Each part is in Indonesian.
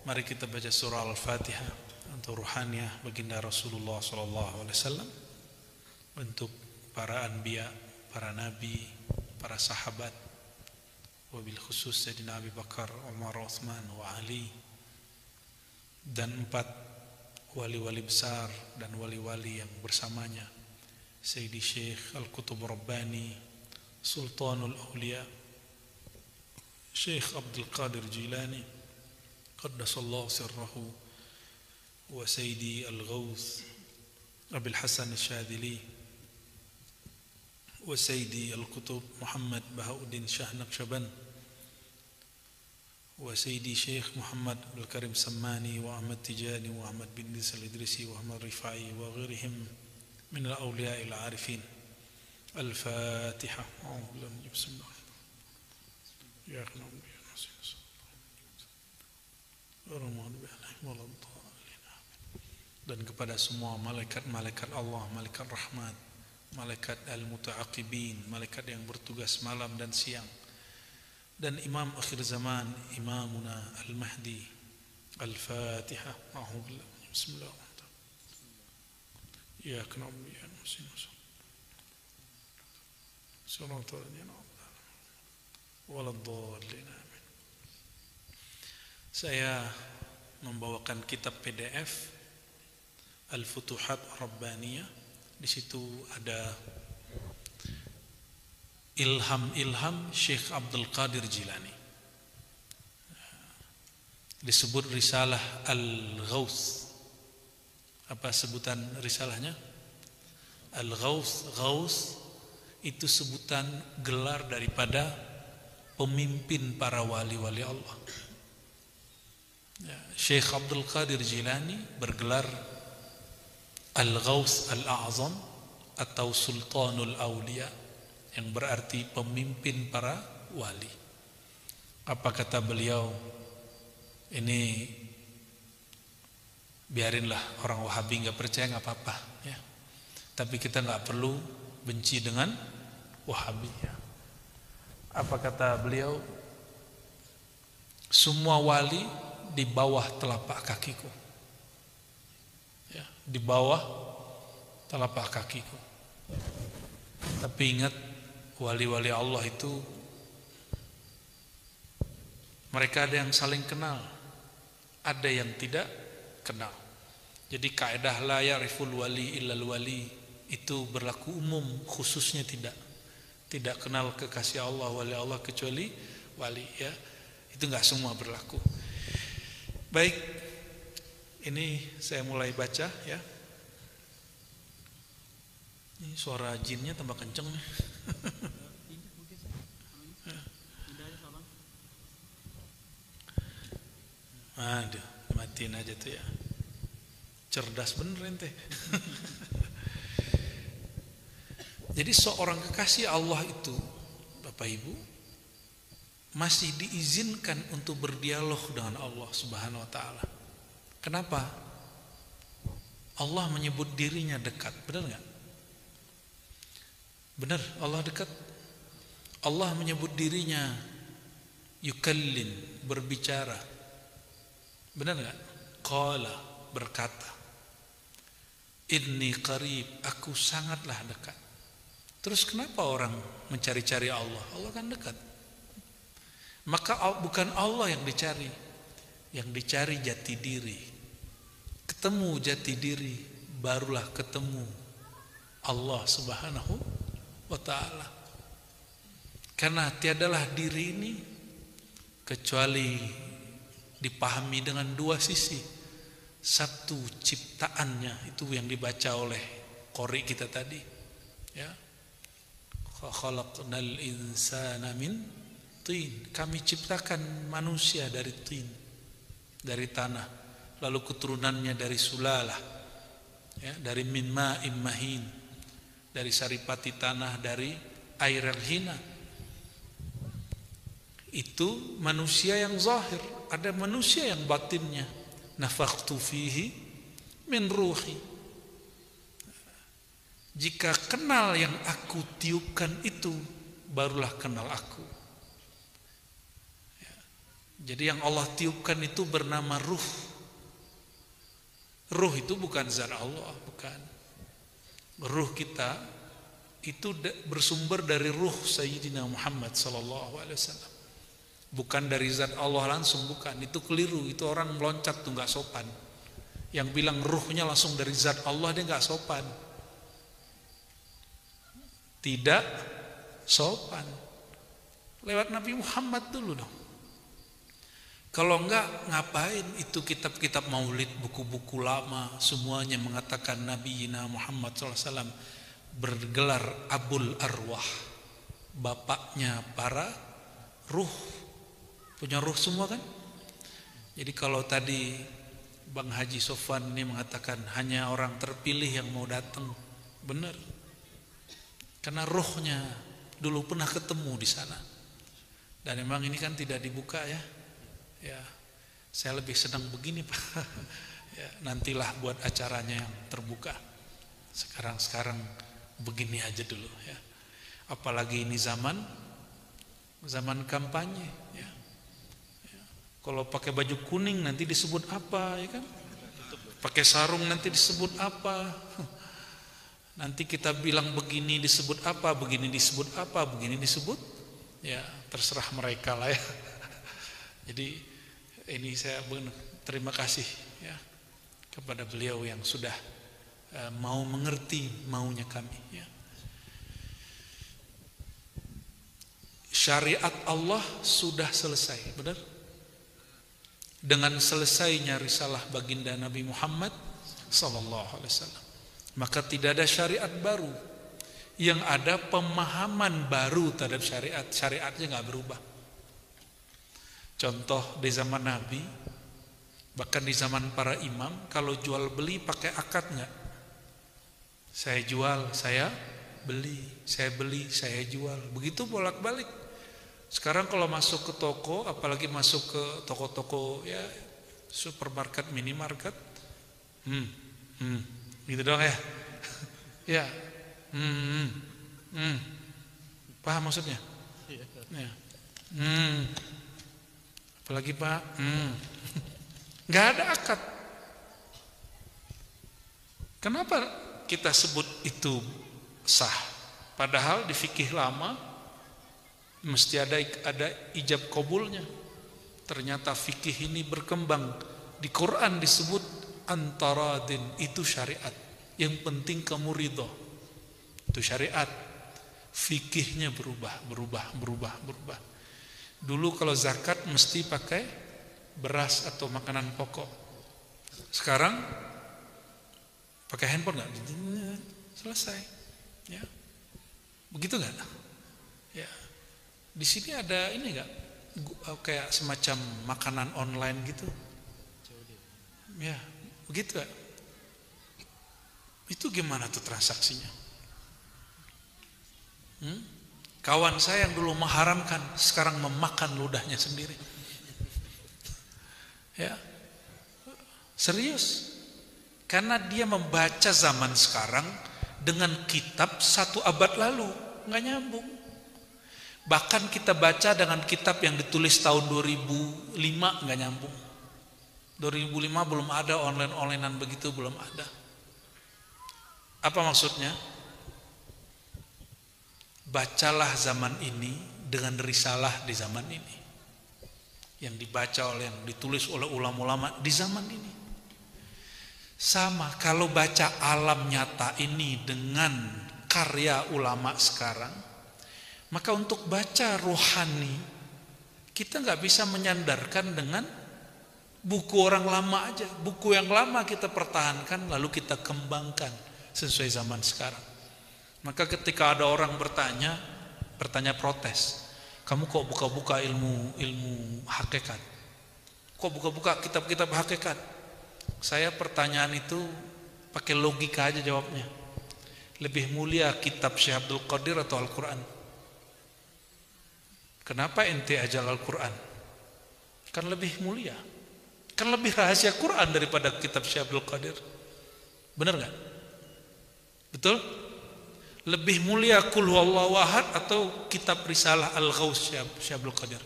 Mari kita baca surah Al-Fatihah untuk ruhaniyah baginda Rasulullah SAW, untuk para anbiya, para nabi, para sahabat, wabil khusus Sayyidina Abu Bakar, Umar, Uthman, wa Ali, dan 4 wali-wali besar dan wali-wali yang bersamanya, Sayyidi Syekh Al-Qutub Rabbani, Sultanul Awliya, Syekh Abdul Qadir Jilani qaddasallahu sirrahu, wa Sayyidi Al-Ghawth Abil Hasan Al-Syadili, wa Sayyidi Al-Qutub Muhammad Bahauddin Shah Naqshaban, wa Sayyidi Syekh Muhammad Abdul Karim Sammani, wa Ahmad Tijani, wa Ahmad bin Idris Al-Idrisi, wa Ahmad Rifai, wa ghairihim min al-awliya al-arifin. Al-Fatiha. Bismillah. Ya Allah. Dan kepada semua malaikat-malaikat Allah, malaikat rahmat, malaikat al-muta'aqibin, malaikat yang bertugas malam dan siang, dan imam akhir zaman, imamuna al-mahdi. Al-Fatiha. Bismillah. Ya kenapa ya nasihat surah waladhdallin. Saya membawakan kitab PDF Al-Futuhat Rabbaniyah. Di situ ada ilham Syekh Abdul Qadir Jilani. Disebut risalah Al-Ghawth. Apa sebutan risalahnya? Al-Ghawth. Ghawth itu sebutan gelar daripada pemimpin para wali-wali Allah. Syekh Abdul Qadir Jilani bergelar Al-Ghawth Al-A'zam atau Sultanul Awliya, yang berarti pemimpin para wali. Apa kata beliau? Ini biarinlah orang Wahabi nggak percaya, nggak apa-apa ya. Tapi kita nggak perlu benci dengan Wahabi ya. Apa kata beliau? Semua wali di bawah telapak kakiku ya, di bawah telapak kakiku. Tapi ingat, wali-wali Allah itu mereka ada yang saling kenal, ada yang tidak kenal. Jadi kaidah la ya'riful wali illal wali itu berlaku umum, khususnya tidak kenal kekasih Allah, wali Allah kecuali wali ya. Itu enggak semua berlaku. Baik, ini saya mulai baca ya. Ini suara jinnya tambah kenceng nih. Aduh, matiin aja tuh ya. Cerdas bener ente. Jadi seorang kekasih Allah itu, Bapak Ibu, masih diizinkan untuk berdialog dengan Allah Subhanahu wa taala. Kenapa? Allah menyebut dirinya dekat, benar enggak? Benar, Allah dekat. Allah menyebut dirinya yukallim, berbicara. Benar enggak? Qala, berkata. Inni qarib, aku sangatlah dekat. Terus kenapa orang mencari-cari Allah? Allah kan dekat. Maka bukan Allah yang dicari, yang dicari jati diri. Ketemu jati diri, barulah ketemu Allah Subhanahu wa ta'ala. Karena tiadalah diri ini kecuali dipahami dengan dua sisi. Satu, ciptaannya, itu yang dibaca oleh qori kita tadi ya. Khalaqnal insana min tin, kami ciptakan manusia dari tin, dari tanah, lalu keturunannya dari sulalah ya, dari min ma'im mahin, dari saripati tanah, dari air yang hina. Itu manusia yang zahir. Ada manusia yang batinnya, nafakhtu fihi min ruhi. Jika kenal yang aku tiupkan itu, barulah kenal aku. Jadi yang Allah tiupkan itu bernama ruh. Ruh itu bukan zat Allah, bukan. Ruh kita itu bersumber dari ruh Sayyidina Muhammad sallallahu alaihi wasallam. Bukan dari zat Allah langsung, bukan. Itu keliru, itu orang meloncat tuh nggak sopan. Yang bilang ruhnya langsung dari zat Allah, dia nggak sopan. Tidak sopan. Lewat Nabi Muhammad dulu dong. Kalau enggak, ngapain itu kitab-kitab maulid, buku-buku lama, semuanya mengatakan Nabi Muhammad SAW bergelar Abul Arwah, bapaknya para ruh, punya ruh semua kan. Jadi kalau tadi Bang Haji Sofwan ini mengatakan hanya orang terpilih yang mau datang, benar. Karena ruhnya dulu pernah ketemu di sana. Dan memang ini kan tidak dibuka ya. Ya, saya lebih senang begini Pak. Ya, nantilah buat acaranya yang terbuka. Sekarang begini aja dulu ya. Apalagi ini zaman kampanye ya. Ya. Kalau pakai baju kuning nanti disebut apa ya kan? Pakai sarung nanti disebut apa? Nanti kita bilang begini disebut apa, begini disebut apa, begini disebut. Ya, terserah mereka lah ya. Jadi ini saya terima kasih ya kepada beliau yang sudah mau mengerti maunya kami ya. Syariat Allah sudah selesai, benar? Dengan selesainya risalah baginda Nabi Muhammad sallallahu alaihi wasallam, maka tidak ada syariat baru. Yang ada pemahaman baru terhadap syariat. Syariatnya nggak berubah. Contoh di zaman Nabi, bahkan di zaman para imam, kalau jual beli pakai akad nggak? Saya jual, saya beli, saya beli, saya jual. Begitu bolak-balik. Sekarang kalau masuk ke toko, apalagi masuk ke toko-toko ya supermarket, minimarket, gitu doang ya. Ya, paham maksudnya? Ya. Apalagi Pak, nggak ada akad. Kenapa kita sebut itu sah? Padahal di fikih lama mesti ada ijab qabulnya. Ternyata fikih ini berkembang. Di Quran disebut antaradin, itu syariat. Yang penting kamu ridho, itu syariat. Fikihnya berubah. Dulu kalau zakat mesti pakai beras atau makanan pokok. Sekarang pakai handphone nggak? Selesai. Ya, begitu nggak? Ya, di sini ada ini nggak? Kayak semacam makanan online gitu. Ya, begitu nggak? Itu gimana tuh transaksinya? Kawan saya yang dulu mengharamkan sekarang memakan ludahnya sendiri. Ya, serius. Karena dia membaca zaman sekarang dengan kitab 1 abad lalu, nggak nyambung. Bahkan kita baca dengan kitab yang ditulis tahun 2005 nggak nyambung. 2005 belum ada online-onlinean begitu, belum ada. Apa maksudnya? Bacalah zaman ini dengan risalah di zaman ini, yang dibaca oleh, yang ditulis oleh ulama-ulama di zaman ini. Sama kalau baca alam nyata ini dengan karya ulama sekarang, maka untuk baca rohani kita nggak bisa menyandarkan dengan buku orang lama aja. Buku yang lama kita pertahankan lalu kita kembangkan sesuai zaman sekarang. Maka ketika ada orang bertanya protes, kamu kok buka-buka ilmu hakikat? Kok buka-buka kitab-kitab hakikat? Saya pertanyaan itu pakai logika aja jawabnya. Lebih mulia kitab Syekh Abdul Qadir atau Al-Quran? Kenapa ente ajal Al-Quran? Kan lebih mulia. Kan lebih rahasia Quran daripada kitab Syekh Abdul Qadir. Benar gak? Betul? Lebih mulia Qul Huwallahu Ahad atau kitab Risalah Al-Ghaus Syekh Abdul Qadir?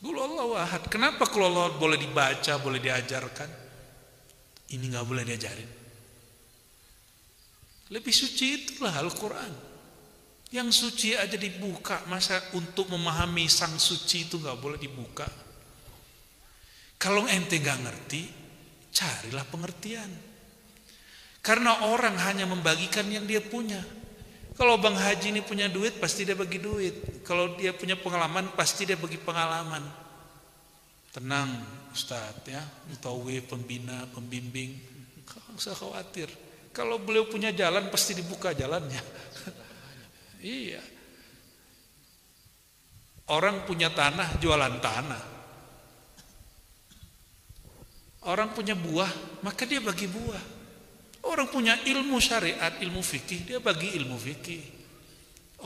Qul huwallahu ahad. Kenapa qul huwallahu boleh dibaca, boleh diajarkan? Ini nggak boleh diajarin. Lebih suci itulah Al-Quran. Yang suci aja dibuka, masa untuk memahami sang suci itu nggak boleh dibuka? Kalau ente nggak ngerti, carilah pengertian. Karena orang hanya membagikan yang dia punya. Kalau Bang Haji ini punya duit, pasti dia bagi duit. Kalau dia punya pengalaman, pasti dia bagi pengalaman. Tenang Ustadz ya, mutawwi, pembina, pembimbing, nggak usah khawatir. Kalau beliau punya jalan, pasti dibuka jalannya. Iya. Orang punya tanah, jualan tanah. Orang punya buah, maka dia bagi buah. Orang punya ilmu syariat, ilmu fikih, dia bagi ilmu fikih.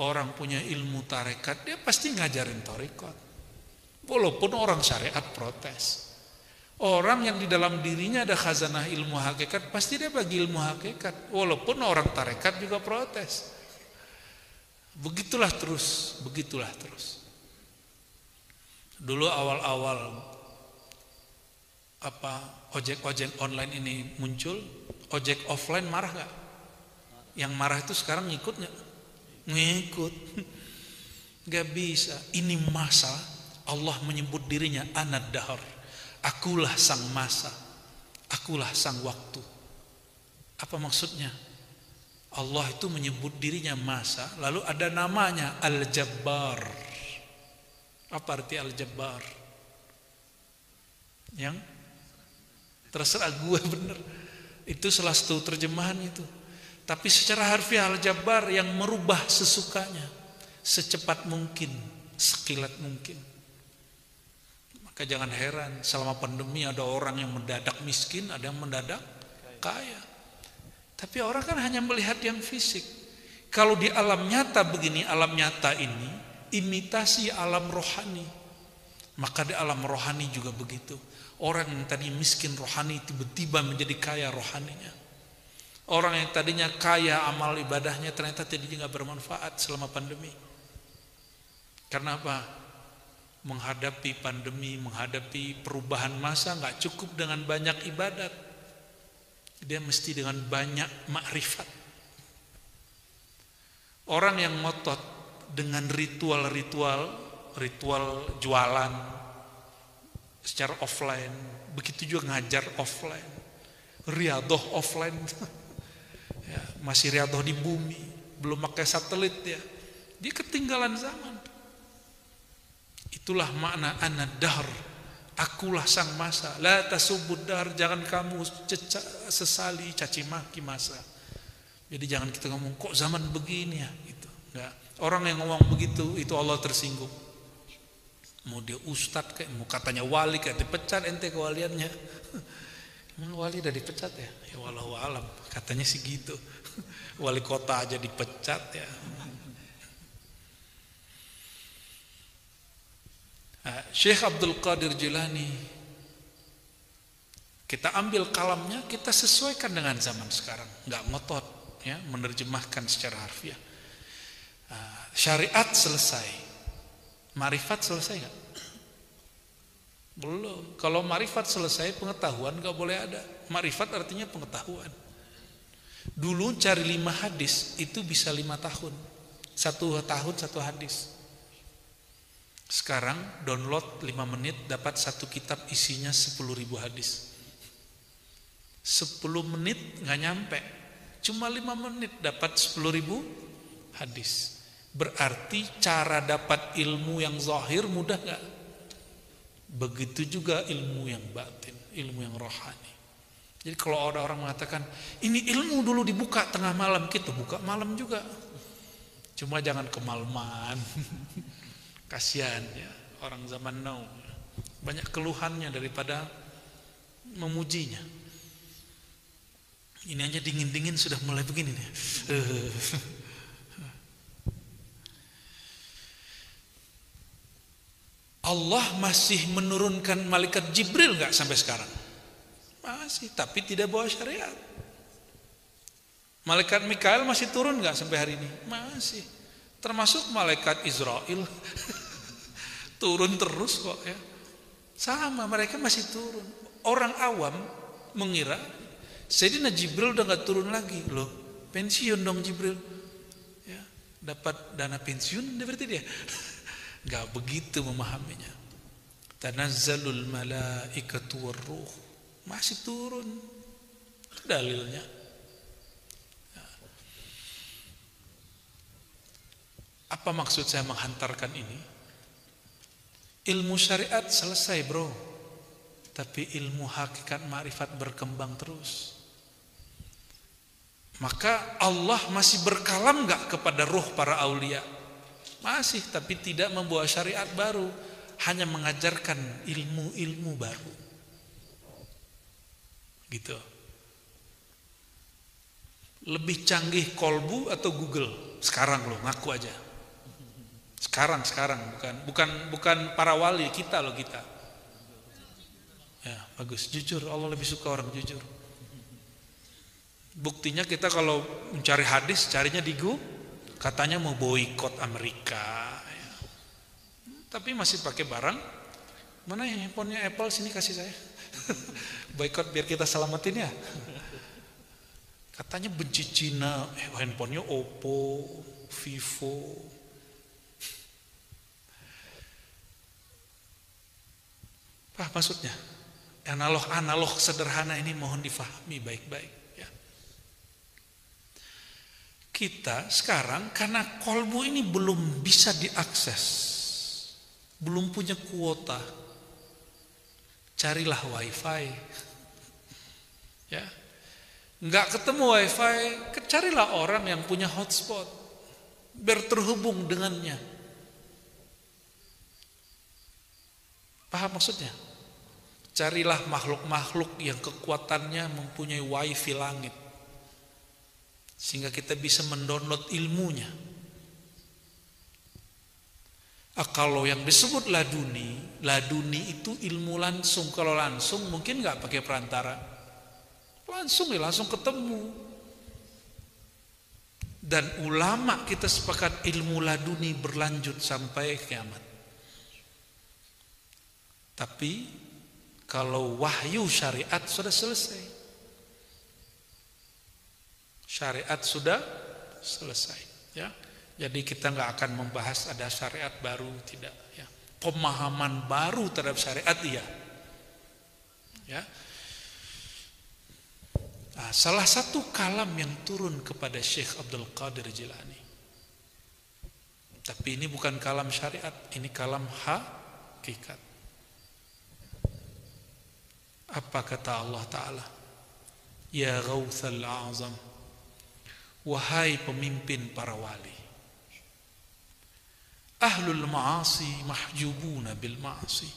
Orang punya ilmu tarekat, dia pasti ngajarin tarekat. Walaupun orang syariat protes. Orang yang di dalam dirinya ada khazanah ilmu hakikat, pasti dia bagi ilmu hakikat. Walaupun orang tarekat juga protes. Begitulah terus, begitulah terus. Dulu awal-awal ojek-ojek online ini muncul, ojek offline marah gak? Yang marah itu sekarang ngikut gak? Ngikut. Gak bisa. Ini masa Allah menyebut dirinya Anad Dahar. Akulah sang masa. Akulah sang waktu. Apa maksudnya? Allah itu menyebut dirinya masa, lalu ada namanya Al-Jabbar. Apa arti Al-Jabbar? Yang terserah gue bener. Itu salah satu terjemahan itu. Tapi secara harfiah Al-Jabbar yang merubah sesukanya, secepat mungkin, sekilat mungkin. Maka jangan heran selama pandemi ada orang yang mendadak miskin, ada yang mendadak kaya. Tapi orang kan hanya melihat yang fisik. Kalau di alam nyata begini, alam nyata ini imitasi alam rohani. Maka di alam rohani juga begitu. Orang yang tadi miskin rohani tiba-tiba menjadi kaya rohaninya. Orang yang tadinya kaya amal ibadahnya ternyata tidak bermanfaat selama pandemi. Karena apa? Menghadapi pandemi, menghadapi perubahan masa nggak cukup dengan banyak ibadat. Dia mesti dengan banyak makrifat. Orang yang ngotot dengan ritual jualan secara offline, begitu juga ngajar offline, riadoh offline, ya, masih riadoh di bumi, belum pakai satelit ya, dia ketinggalan zaman. Itulah makna Anad Dahr, akulah sang masa. La tasubud dahr, jangan kamu sesali caci maki masa. Jadi jangan kita ngomong kok zaman begini ya gitu. Enggak. Orang yang ngomong begitu itu Allah tersinggung. Mau dia ustadz kayak, mau katanya wali kayak dipecat ente kewaliannya. Emang wali udah dipecat ya? Ya wallahu alam, katanya sih gitu. Wali kota aja dipecat ya. Syekh Abdul Qadir Jilani, kita ambil kalamnya, kita sesuaikan dengan zaman sekarang, nggak ngotot ya menerjemahkan secara harfiah. Syariat selesai, marifat selesai nggak? Belum. Kalau marifat selesai, pengetahuan nggak boleh ada. Marifat artinya pengetahuan. Dulu cari 5 hadis itu bisa 5 tahun, 1 tahun 1 hadis. Sekarang download 5 menit dapat 1 kitab isinya 10.000 hadis. 10 menit nggak nyampe, cuma 5 menit dapat 10.000 hadis. Berarti cara dapat ilmu yang zahir mudah nggak? Begitu juga ilmu yang batin, ilmu yang rohani. Jadi kalau ada orang mengatakan ini ilmu dulu dibuka tengah malam, kita buka malam juga. Cuma jangan kemalaman. Kasihan ya orang zaman now, banyak keluhannya daripada memujinya. Ini aja dingin-dingin sudah mulai begini nih. Allah masih menurunkan malaikat Jibril nggak sampai sekarang? Masih, tapi tidak bawa syariat. Malaikat Mikail masih turun nggak sampai hari ini? Masih. Termasuk malaikat Israel Turun terus kok ya. Sama, mereka masih turun. Orang awam mengira Sayyidina Jibril udah gak turun lagi. Loh, pensiun dong Jibril. Ya, dapat dana pensiun berarti dia. Gak begitu memahaminya. Tanazzalul malaikatu warruh. Masih turun. Itu dalilnya. Ya. Apa maksud saya menghantarkan ini? Ilmu syariat selesai bro, tapi ilmu hakikat ma'rifat berkembang terus. Maka Allah masih berkalam gak kepada ruh para aulia? Masih, tapi tidak membawa syariat baru, hanya mengajarkan ilmu-ilmu baru. Gitu. Lebih canggih kolbu atau Google sekarang loh, ngaku aja. Sekarang bukan para wali, kita loh kita. Ya, bagus, jujur, Allah lebih suka orang jujur. Buktinya kita kalau mencari hadis carinya di Google, katanya mau boikot Amerika ya. Tapi masih pakai barang. Mana yang handphonenya Apple, sini kasih saya. Boikot biar kita selamatin ya. Katanya benci Cina, handphonenya Oppo, Vivo. Apa maksudnya? Analog sederhana ini mohon difahami baik-baik ya. Kita sekarang karena kolbu ini belum bisa diakses, belum punya kuota, carilah wifi ya. Nggak ketemu wifi, carilah orang yang punya hotspot biar terhubung dengannya. Paham maksudnya? Carilah makhluk-makhluk yang kekuatannya mempunyai wifi langit, sehingga kita bisa mendownload ilmunya. Kalau yang disebut laduni itu ilmu langsung. Kalau langsung mungkin nggak pakai perantara, langsung ketemu. Dan ulama kita sepakat ilmu laduni berlanjut sampai kiamat. Tapi kalau wahyu syariat sudah selesai. Syariat sudah selesai ya. Jadi kita nggak akan membahas ada syariat baru, tidak ya. Pemahaman baru terhadap syariat iya. Ya. Nah, salah satu kalam yang turun kepada Syekh Abdul Qadir Jilani. Tapi ini bukan kalam syariat, ini kalam hakikat. Apa kata Allah Ta'ala? Ya Ghawthal A'zam, wahai pemimpin para wali, ahlul ma'asi mahjubuna bil ma'asi.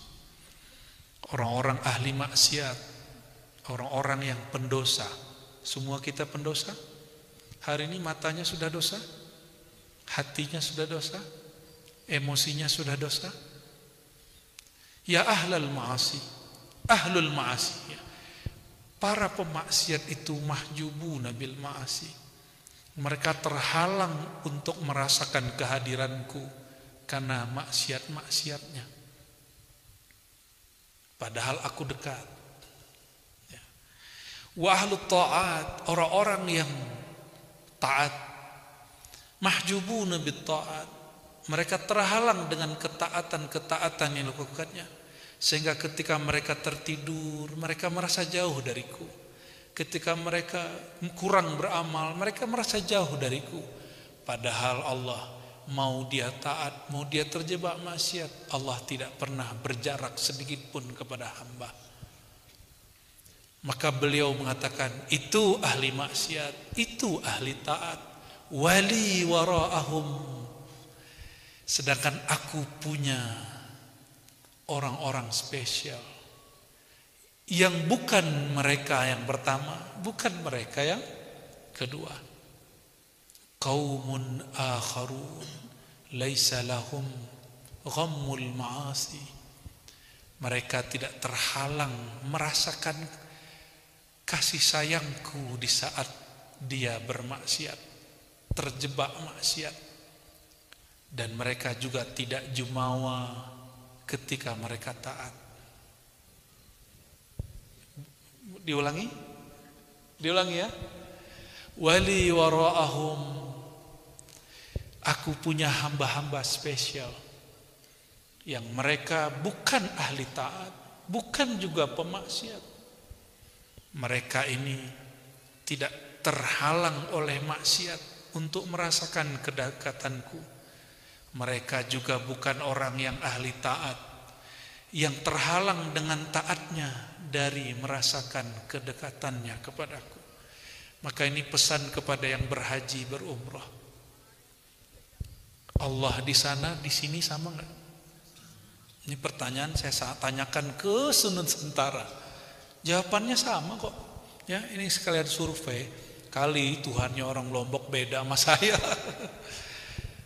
Orang-orang ahli maksiat, orang-orang yang pendosa. Semua kita pendosa. Hari ini matanya sudah dosa, hatinya sudah dosa, emosinya sudah dosa. Ya ahlul ma'asi, ahlul ma'asi ya. Para pemaksiat itu mahjubuna bil ma'asi. Mereka terhalang untuk merasakan kehadiranku karena maksiat-maksiatnya. Padahal aku dekat ya. Wa ahlut ta'at, orang-orang yang taat, mahjubuna bit ta'at. Mereka terhalang dengan ketaatan-ketaatan yang dilakukannya. Sehingga ketika mereka tertidur, mereka merasa jauh dariku. Ketika mereka kurang beramal, mereka merasa jauh dariku. Padahal Allah, mau dia taat, mau dia terjebak maksiat, Allah tidak pernah berjarak sedikit pun kepada hamba. Maka beliau mengatakan, itu ahli maksiat, itu ahli taat. Wali wara'ahum. Sedangkan aku punya orang-orang spesial yang bukan mereka yang pertama, bukan mereka yang kedua. Qaumun akharun laisa lahum ghammul ma'asi. Mereka tidak terhalang merasakan kasih sayangku di saat dia bermaksiat, terjebak maksiat. Dan mereka juga tidak jumawa ketika mereka taat. Diulangi ya. Wali wara'ahum, aku punya hamba-hamba spesial yang mereka bukan ahli taat, bukan juga pemaksiat. Mereka ini tidak terhalang oleh maksiat untuk merasakan kedekatanku. Mereka juga bukan orang yang ahli taat, yang terhalang dengan taatnya dari merasakan kedekatannya kepadaku. Maka ini pesan kepada yang berhaji, berumrah. Allah di sana, di sini sama enggak? Ini pertanyaan saya tanyakan ke Nusantara. Jawabannya sama kok. Ya, ini sekalian survei. Kali Tuhannya orang Lombok beda sama saya.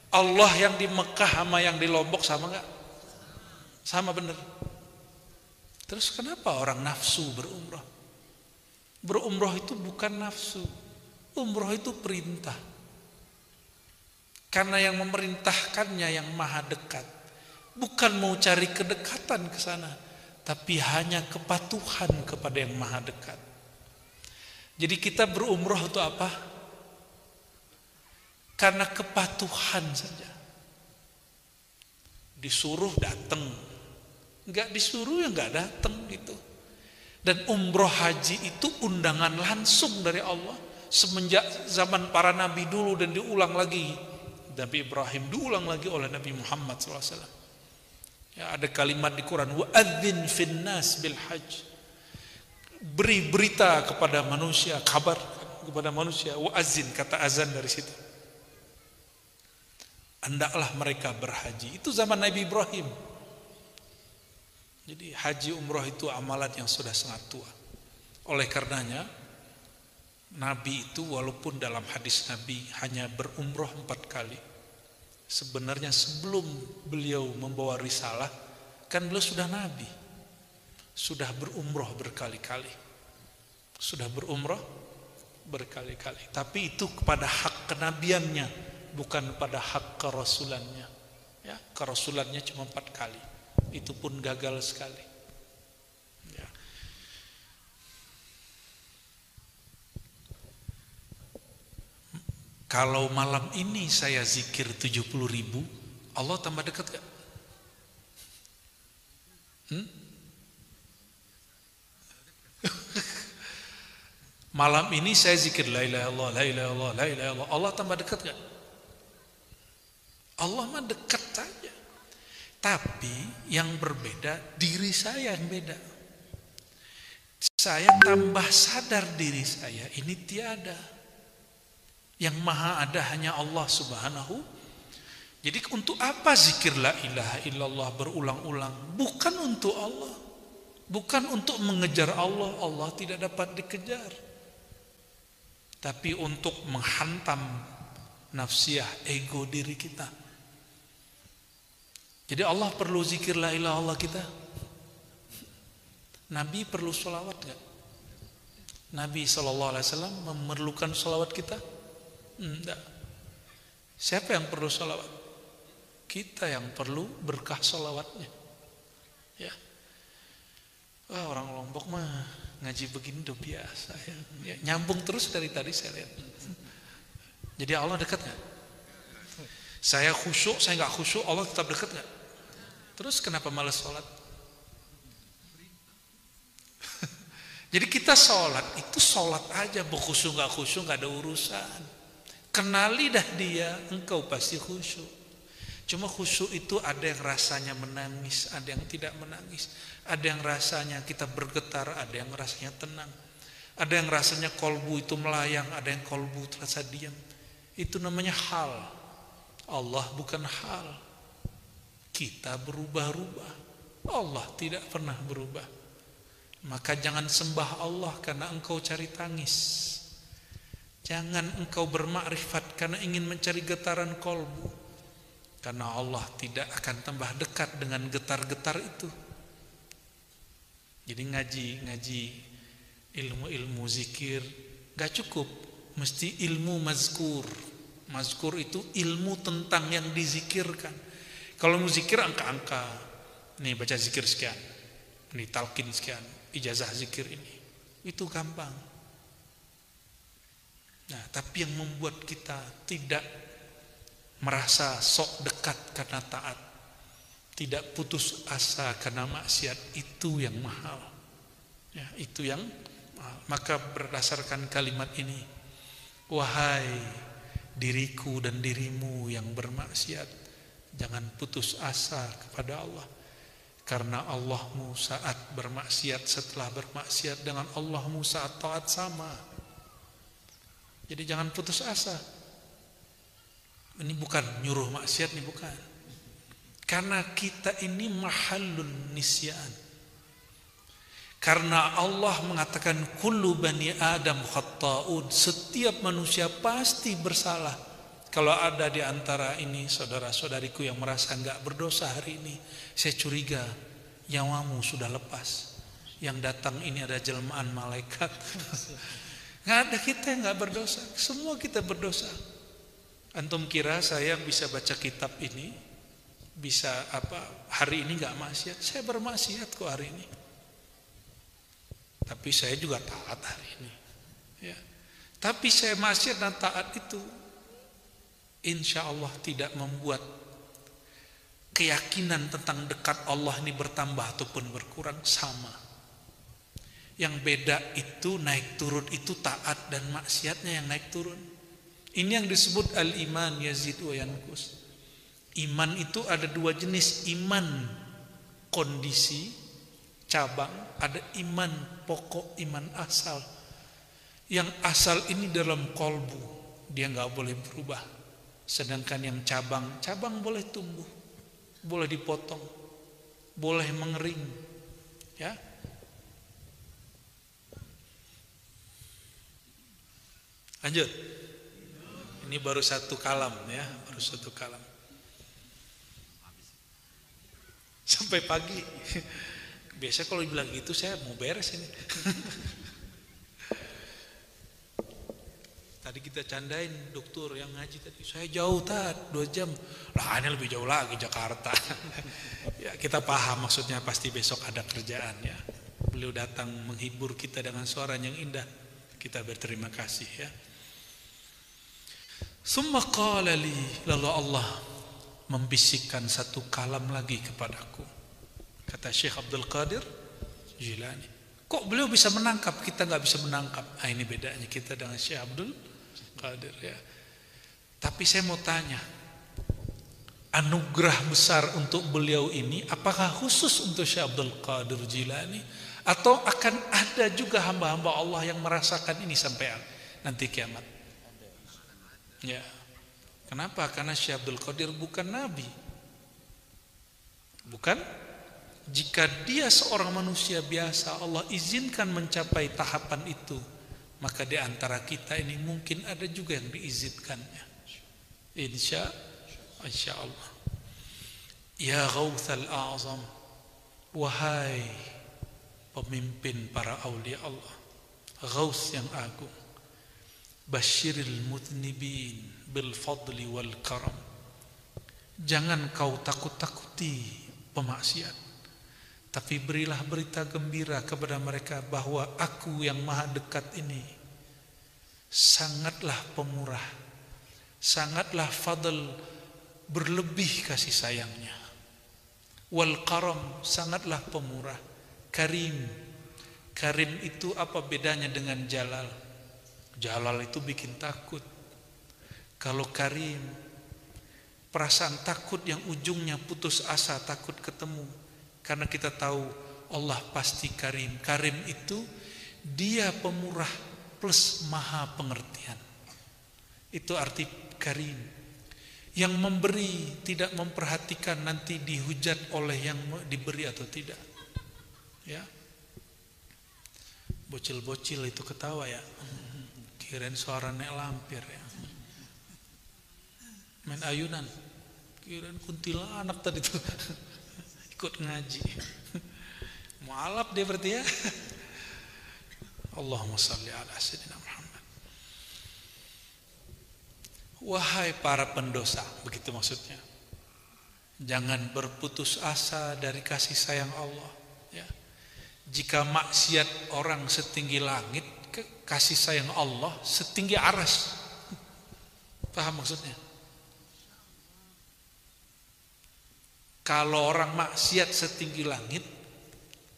Allah yang di Mekah sama yang di Lombok sama enggak? Sama bener. Terus kenapa orang nafsu berumrah? Berumrah itu bukan nafsu. Umrah itu perintah. Karena yang memerintahkannya yang maha dekat. Bukan mau cari kedekatan ke sana, tapi hanya kepatuhan kepada yang maha dekat. Jadi kita berumrah itu apa? Karena kepatuhan saja. Disuruh datang, nggak disuruh ya nggak datang gitu. Dan umroh haji itu undangan langsung dari Allah semenjak zaman para nabi dulu dan diulang lagi Nabi Ibrahim, diulang lagi oleh Nabi Muhammad SAW. Ya, ada kalimat di Quran, wa'adzin finnas bil hajj, beri berita kepada manusia, kabar kepada manusia. Wa'adzin, kata azan dari situ. Hendaklah mereka berhaji. Itu zaman Nabi Ibrahim. Jadi haji umroh itu amalan yang sudah sangat tua. Oleh karenanya Nabi itu walaupun dalam hadis Nabi hanya berumroh 4 kali, sebenarnya sebelum beliau membawa risalah, kan beliau sudah Nabi, sudah berumroh berkali-kali, tapi itu kepada hak kenabiannya, bukan pada hak kerasulannya. Ya, kerasulannya cuma 4 kali, itu pun gagal sekali. Ya. Kalau malam ini saya zikir 70.000, Allah tambah dekat gak? Malam ini saya zikir la ilaha illallah, la ilaha illallah, la ilaha illallah, Allah tambah dekat gak? Allah mah dekat saja. Tapi yang berbeda diri saya yang beda. Saya tambah sadar diri saya ini tiada. Yang maha ada hanya Allah subhanahu. Jadi untuk apa zikir la ilaha illallah berulang-ulang? Bukan untuk Allah, bukan untuk mengejar Allah. Allah tidak dapat dikejar, tapi untuk menghantam nafsiyah, ego diri kita. Jadi Allah perlu zikir la ilaha illallah kita. Nabi perlu sholawat gak? Nabi SAW memerlukan sholawat kita? Enggak. Siapa yang perlu sholawat? Kita yang perlu berkah sholawatnya. Ya. Wah, orang Lombok mah ngaji begini udah biasa ya. Nyambung terus dari tadi saya lihat. Jadi Allah dekat gak? Saya khusyuk, saya gak khusyuk, Allah tetap dekat gak? Terus kenapa malas sholat? Jadi kita sholat itu sholat aja, berkhusyuk gak khusyuk gak ada urusan. Kenali dah dia, engkau pasti khusyuk. Cuma khusyuk itu ada yang rasanya menangis, ada yang tidak menangis, ada yang rasanya kita bergetar, ada yang rasanya tenang, ada yang rasanya kolbu itu melayang, ada yang kolbu terasa diam. Itu namanya hal. Allah bukan hal. Kita berubah-ubah, Allah tidak pernah berubah. Maka jangan sembah Allah karena engkau cari tangis. Jangan engkau bermakrifat karena ingin mencari getaran kolbu. Karena Allah tidak akan tambah dekat dengan getar-getar itu. Jadi ngaji ilmu-ilmu zikir gak cukup, mesti ilmu mazkur. Mazkur itu ilmu tentang yang dizikirkan. Kalau mau zikir angka-angka, Nih baca zikir sekian, ini talqin sekian, ijazah zikir ini. Itu gampang. Nah, tapi yang membuat kita tidak merasa sok dekat karena taat, tidak putus asa karena maksiat, itu yang mahal. Ya, itu yang mahal. Maka berdasarkan kalimat ini, wahai diriku dan dirimu yang bermaksiat, jangan putus asa kepada Allah. Karena Allahmu saat bermaksiat, setelah bermaksiat dengan Allahmu saat taat sama. Jadi jangan putus asa. Ini bukan nyuruh maksiat, ini bukan. Karena kita ini mahallun nisyan. Karena Allah mengatakan kullu bani Adam khatta'un, setiap manusia pasti bersalah. Kalau ada di antara ini saudara-saudariku yang merasa enggak berdosa hari ini, saya curiga nyawamu sudah lepas. Yang datang ini ada jelmaan malaikat. Enggak ada kita yang enggak berdosa, semua kita berdosa. Antum kira saya bisa baca kitab ini, bisa hari ini enggak maksiat? Saya bermaksiat kok hari ini. Tapi saya juga taat hari ini. Ya. Tapi saya maksiat dan taat itu insya Allah tidak membuat keyakinan tentang dekat Allah ini bertambah ataupun berkurang, sama. Yang beda itu naik turun, itu taat dan maksiatnya yang naik turun. Ini yang disebut al-iman yazid wa yanqus. Iman itu ada dua jenis, iman kondisi cabang, ada iman pokok, iman asal. Yang asal ini dalam kolbu, dia nggak boleh berubah. Sedangkan yang cabang boleh tumbuh, boleh dipotong, boleh mengering, ya. Lanjut. Ini baru satu kalam, ya, baru satu kalam. Sampai pagi. Biasa kalau bilang gitu saya mau beres ini. Tadi kita candain dokter yang ngaji tadi, saya jauh 2 jam. Lah ini lebih jauh lagi Jakarta. Ya, kita paham maksudnya, pasti besok ada kerjaan ya. Beliau datang menghibur kita dengan suara yang indah. Kita berterima kasih ya. Summa qala li, lalu Allah membisikkan satu kalam lagi kepadaku. Kata Syekh Abdul Qadir Jilani. Kok beliau bisa menangkap, kita nggak bisa menangkap? Ah, ini bedanya kita dengan Syekh Abdul Qadir ya. Tapi saya mau tanya, anugerah besar untuk beliau ini apakah khusus untuk Syekh Abdul Qadir Jilani, atau akan ada juga hamba-hamba Allah yang merasakan ini sampai nanti kiamat? Ya. Kenapa? Karena Syekh Abdul Qadir bukan nabi. Bukan? Jika dia seorang manusia biasa, Allah izinkan mencapai tahapan itu, maka di antara kita ini mungkin ada juga yang diizinkannya. Insya Allah. Ya Ghawthal A'zam, wahai pemimpin para aulia Allah, Ghaus yang agung, Basyiril mudnibin bil fadli wal karam. Jangan kau takut-takuti pemaksiat, tapi berilah berita gembira kepada mereka bahwa aku yang maha dekat ini sangatlah pemurah, sangatlah fadl, berlebih kasih sayangnya. Wal karam, sangatlah pemurah. Karim, karim itu apa bedanya dengan jalal? Jalal itu bikin takut. Kalau karim, perasaan takut yang ujungnya putus asa, takut ketemu. Karena kita tahu Allah pasti karim. Karim itu dia pemurah plus maha pengertian. Itu arti karim. Yang memberi tidak memperhatikan nanti dihujat oleh yang diberi atau tidak. Ya. Bocil-bocil itu ketawa ya. Kirain suara nek lampir ya. Main ayunan. Kirain kuntilanak tadi tuh. Ikut ngaji. Mualaf dia berarti ya. Allahumma salli ala sayyidina Muhammad. Wahai para pendosa, begitu maksudnya. Jangan berputus asa dari kasih sayang Allah, ya. Jika maksiat orang setinggi langit, kasih sayang Allah setinggi aras. Paham maksudnya? Kalau orang maksiat setinggi langit,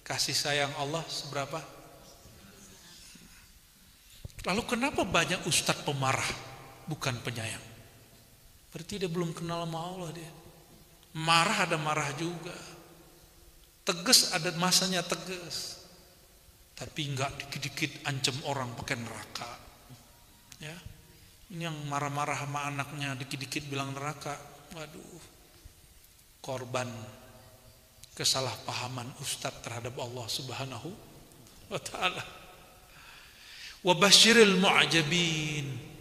kasih sayang Allah seberapa? Lalu kenapa banyak ustadz pemarah, bukan penyayang? Berarti dia belum kenal sama Allah dia. Marah ada marah juga. Tegas ada masanya tegas. Tapi enggak dikit-dikit ancam orang pakai neraka. Ya. Ini yang marah-marah sama anaknya dikit-dikit bilang neraka. Waduh. Korban kesalahpahaman ustadz terhadap Allah Subhanahu wa taala. Wa basyiril mu'jabin.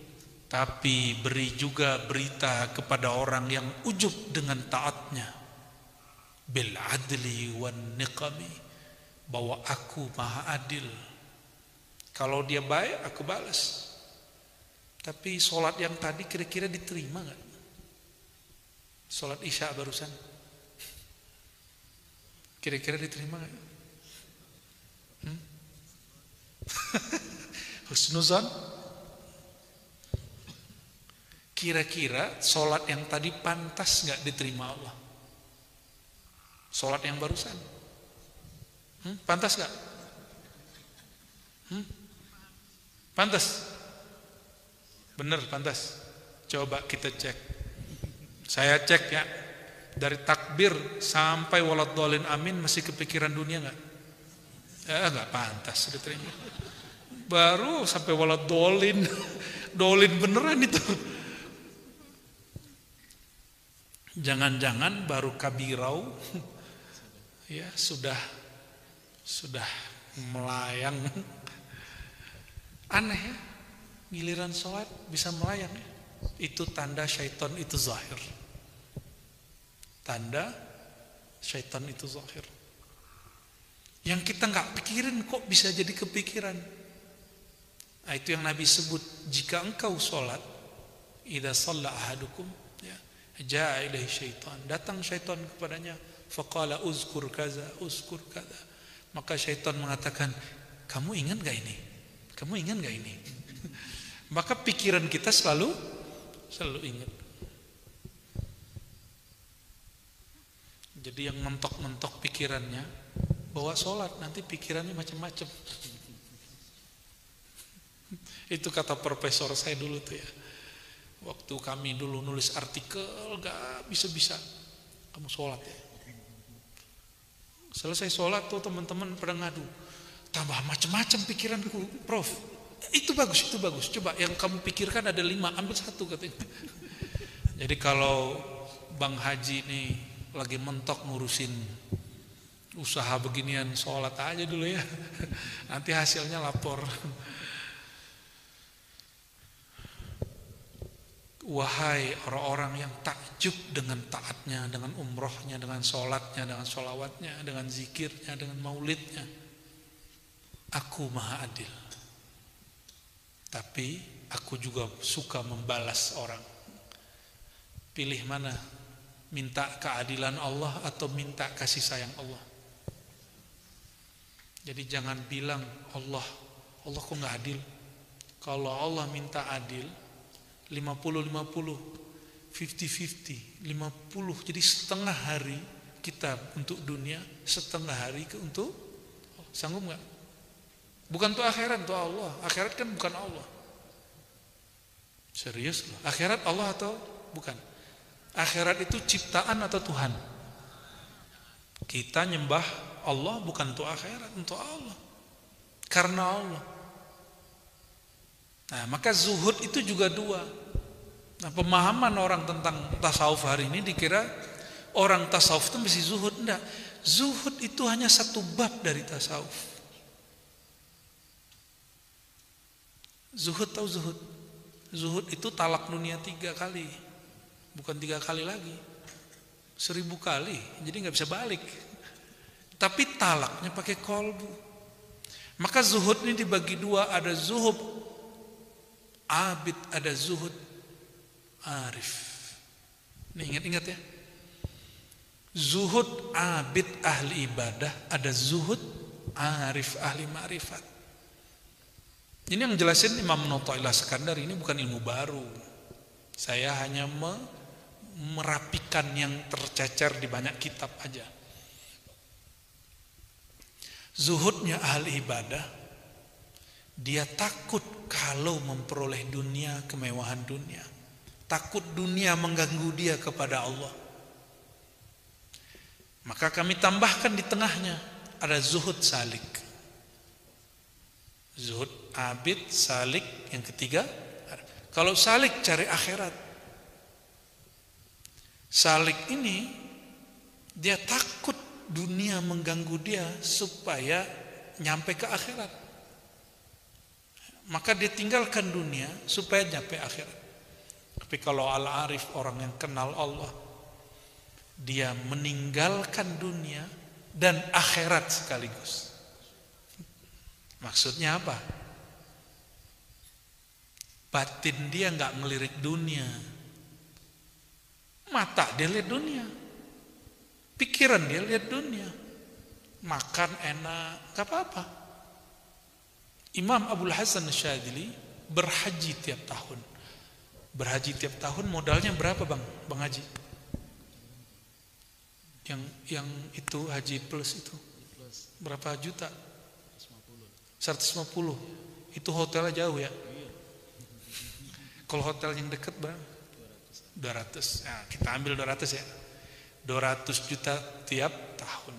Tapi beri juga berita kepada orang yang ujub dengan taatnya. Bil adli wan niqami. Bahwa aku maha adil. Kalau dia baik, aku balas. Tapi sholat yang tadi kira-kira diterima gak? Sholat isya barusan. Kira-kira diterima gak? Husnuzan? Kira-kira sholat yang tadi pantas gak diterima Allah? Sholat yang barusan pantas gak? Pantas? Bener pantas? Coba kita cek. Saya cek ya. Dari takbir sampai waladhdallin amin masih kepikiran dunia gak? Gak pantas diterima. Baru sampai waladhdallin dolin beneran itu. Jangan-jangan baru kabirau ya sudah melayang. Aneh ya, giliran sholat bisa melayang ya. Itu tanda syaitan itu zahir. Tanda syaitan itu zahir. Yang kita gak pikirin kok bisa jadi kepikiran. Nah, itu yang Nabi sebut, jika engkau sholat, idza shalla ahadukum, ya, jaa ilaihi syaitan, datang syaitan kepadanya, faqala uzkur kaza, uzkur kaza. Maka syaitan mengatakan, kamu ingat gak ini? Kamu ingat gak ini? Maka pikiran kita selalu ingat. Jadi yang mentok-mentok pikirannya, bawa sholat, nanti pikirannya macam-macam. Itu kata profesor saya dulu tuh ya. Waktu kami dulu nulis artikel, gak bisa-bisa kamu sholat ya. Selesai sholat tuh teman-teman pada ngadu, tambah macam-macam pikiranku, Prof. Itu bagus. Coba yang kamu pikirkan ada 5, ambil 1 katanya. Jadi kalau Bang Haji nih lagi mentok ngurusin usaha beginian, sholat aja dulu ya. Nanti hasilnya lapor. Wahai orang-orang yang takjub dengan taatnya, dengan umrohnya, dengan sholatnya, dengan sholawatnya, dengan zikirnya, dengan maulidnya. Aku maha adil. Tapi aku juga suka membalas orang. Pilih mana? Minta keadilan Allah atau minta kasih sayang Allah? Jadi jangan bilang Allah kok gak adil. Kalau Allah minta adil 50-50, 50-50, 50. Jadi setengah hari kita untuk dunia, setengah hari untuk sanggup gak? Bukan untuk akhirat, untuk Allah. Akhirat kan bukan Allah. Serius loh. Akhirat Allah atau bukan? Akhirat itu ciptaan atau Tuhan? Kita nyembah Allah bukan untuk akhirat, untuk Allah. Karena Allah. Nah, maka zuhud itu juga 2. Nah, pemahaman orang tentang tasawuf hari ini dikira orang tasawuf itu mesti zuhud. Enggak. Zuhud itu hanya 1 bab dari tasawuf. Zuhud, tahu zuhud? Zuhud itu talak dunia 3 kali. Bukan 3 kali lagi. 1000 kali. Jadi gak bisa balik. Tapi talaknya pakai kolbu. Maka zuhud ini dibagi 2. Ada zuhud abid, ada zuhud arif. Ini ingat-ingat ya. Zuhud abid ahli ibadah, ada zuhud arif ahli ma'rifat. Ini yang jelasin Imam Notailah Sekandar, ini bukan ilmu baru. Saya hanya merapikan yang tercecer di banyak kitab aja. Zuhudnya ahli ibadah, dia takut kalau memperoleh dunia, kemewahan dunia. Takut dunia mengganggu dia kepada Allah. Maka kami tambahkan di tengahnya ada zuhud salik. Zuhud abid, salik, yang ketiga. Kalau salik cari akhirat. Salik ini dia takut dunia mengganggu dia supaya nyampe ke akhirat. Maka dia tinggalkan dunia supaya nyampe akhirat. Tapi kalau al-arif, orang yang kenal Allah, dia meninggalkan dunia dan akhirat sekaligus. Maksudnya apa? Batin dia nggak ngelirik dunia, mata dia lihat dunia, pikiran dia lihat dunia, makan enak, gak apa-apa. Imam Abul Hasan Syadzili berhaji tiap tahun. Berhaji tiap tahun modalnya berapa Bang Haji? Yang itu haji plus itu berapa juta? 150. Itu hotelnya jauh ya. Kalau hotel yang dekat berapa? 200. Nah, kita ambil 200 ya. 200 juta tiap tahun.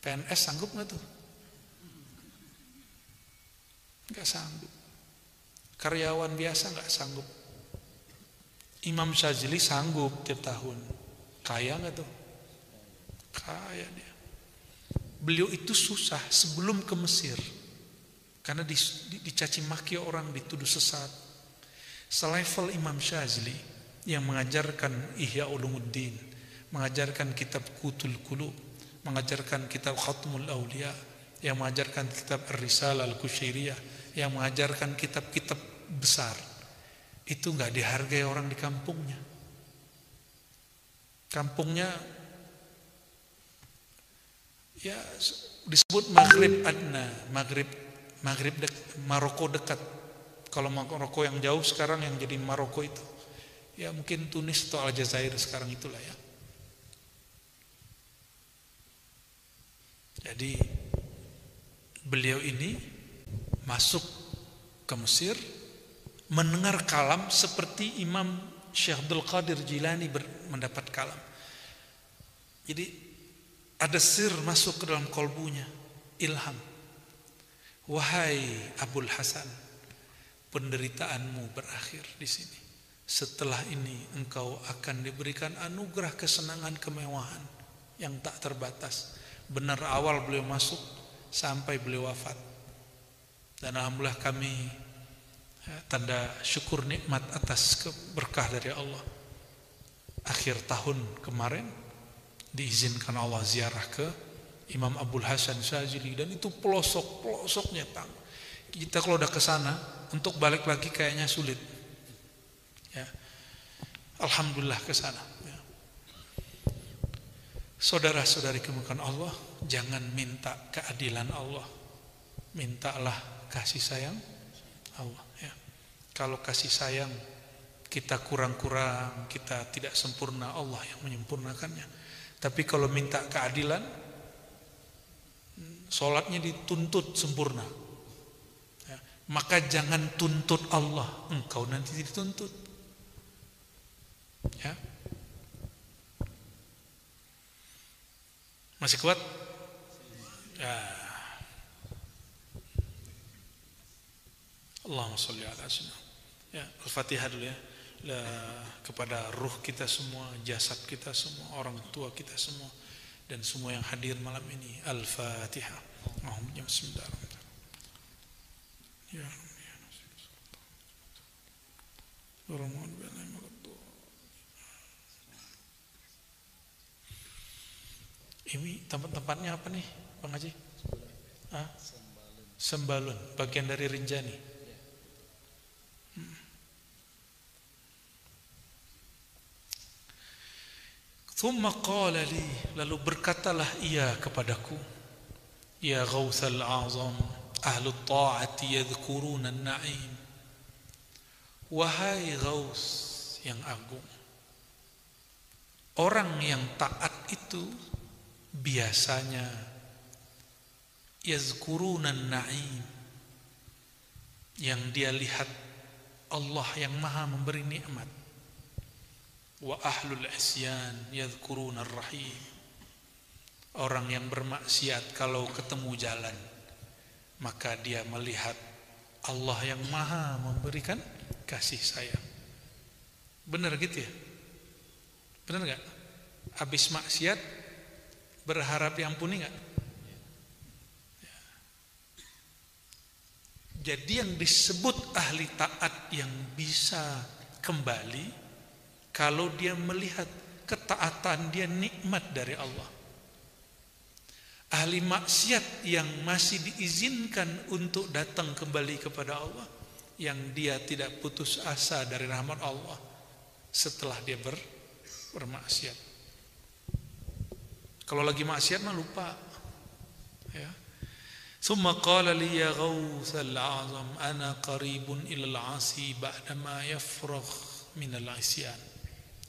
PNS sanggup nggak tuh? Nggak sanggup. Karyawan biasa nggak sanggup. Imam Syadzili sanggup tiap tahun. Kaya nggak tuh? Kaya dia. Beliau itu susah sebelum ke Mesir, karena dicaci maki orang, dituduh sesat. Selevel Imam Syadzili yang mengajarkan Ihya Ulumuddin, mengajarkan kitab Qutul Qulub, mengajarkan kitab Khatmul Auliya, yang mengajarkan kitab Ar-Risalah Al-Kusyairiyah, yang mengajarkan kitab-kitab besar, itu nggak dihargai orang di kampungnya. Kampungnya ya disebut Maghrib Adna, Maghrib Maroko dekat. Kalau Maroko yang jauh sekarang yang jadi Maroko itu, ya mungkin Tunis atau Aljazair sekarang itulah ya. Jadi beliau ini masuk ke Mesir, mendengar kalam seperti Imam Syekh Abdul Qadir Jilani mendapat kalam. Jadi ada sir masuk ke dalam kolbunya, ilham. Wahai Abul Hasan, penderitaanmu berakhir di sini. Setelah ini engkau akan diberikan anugerah kesenangan kemewahan yang tak terbatas. Benar awal beliau masuk sampai beliau wafat. Dan alhamdulillah kami tanda syukur nikmat atas berkah dari Allah. Akhir tahun kemarin diizinkan Allah ziarah ke Imam Abul Hasan Syadzili, dan itu pelosok-pelosoknya Tang. Kita kalau udah ke sana untuk balik lagi kayaknya sulit. Ya. Alhamdulillah ke sana. Ya. Saudara-saudari kemuliaan Allah, jangan minta keadilan Allah. Mintalah kasih sayang Allah. Ya. Kalau kasih sayang kita kurang-kurang, kita tidak sempurna, Allah yang menyempurnakannya. Tapi kalau minta keadilan, sholatnya dituntut sempurna. Ya. Maka jangan tuntut Allah, engkau nanti dituntut. Ya. Masih kuat? Ya. Allahumma sholli ala sayyidina. Ya, Al-Fatihah dulu ya. Kepada ruh kita semua, jasad kita semua, orang tua kita semua, dan semua yang hadir malam ini. Al-Fatihah. Bismillahirrahmanirrahim. Ya ini tempat-tempatnya apa nih Bang Haji? Sembalun, bagian dari Rinjani. Thumma qala li, lalu berkatalah ia kepadaku, ya Ghawthal A'zam, ahlu ta'ati yadhkuruna an-na'im. Wahai Ghaus yang agung, orang yang taat itu biasanya yazkuruna an-na'im, yang dia lihat Allah yang maha memberi nikmat. Wa ahlul isyan yadhkuruna ar-rahim, orang yang bermaksiat kalau ketemu jalan maka dia melihat Allah yang maha memberikan kasih sayang. Benar gitu ya? Benar gak? Habis maksiat berharap diampuni gak? Jadi yang disebut ahli taat yang bisa kembali kalau dia melihat ketaatan dia nikmat dari Allah. Ahli maksiat yang masih diizinkan untuk datang kembali kepada Allah, yang dia tidak putus asa dari rahmat Allah setelah dia bermaksiat. Kalau lagi maksiat mah lupa. Ya. Summa qala li ya Ghawthal A'zam ana qaribun ilal 'asi ba'dama yafragh minal 'isyan.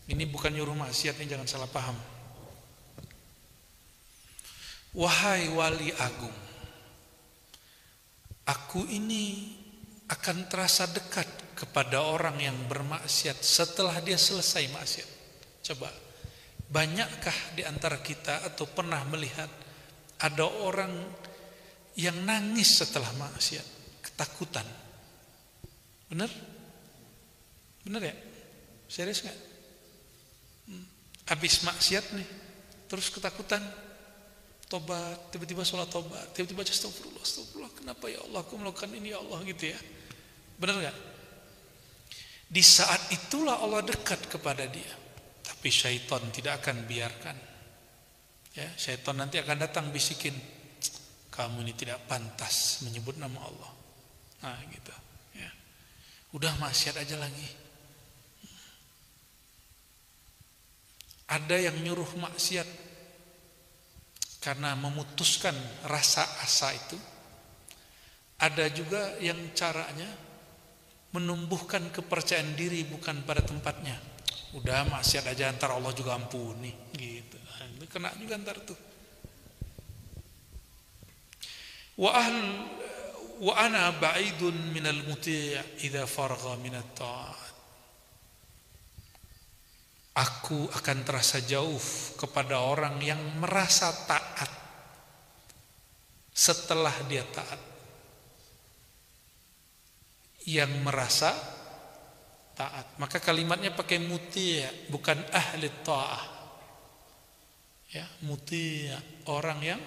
Ini bukan nyuruh maksiat, ini jangan salah paham. Wahai wali agung, aku ini akan terasa dekat kepada orang yang bermaksiat setelah dia selesai maksiat. Coba, banyakkah di antara kita atau pernah melihat ada orang yang nangis setelah maksiat, ketakutan? Benar? Benar ya? Serius gak? Habis maksiat nih, terus ketakutan, tobat, tiba-tiba sholat tobat, tiba-tiba astagfirullah, astagfirullah, kenapa ya Allah aku melakukan ini ya Allah, gitu ya. Benar gak? Di saat itulah Allah dekat kepada dia. Tapi syaitan tidak akan biarkan. Ya, syaitan nanti akan datang bisikin, kamu ini tidak pantas menyebut nama Allah. Nah gitu ya. Udah maksiat aja lagi. Ada yang nyuruh maksiat karena memutuskan rasa asa itu. Ada juga yang caranya menumbuhkan kepercayaan diri bukan pada tempatnya. Udah maksiat aja, ntar Allah juga ampuni gitu. Ini kena juga ntar tuh. Wa ana ba'idun minal muti' idza faragha minat ta'at. Aku akan terasa jauh kepada orang yang merasa taat setelah dia taat. Yang merasa taat. Maka kalimatnya pakai muti', bukan ahli ta'ah. Ya, muti', orang yang,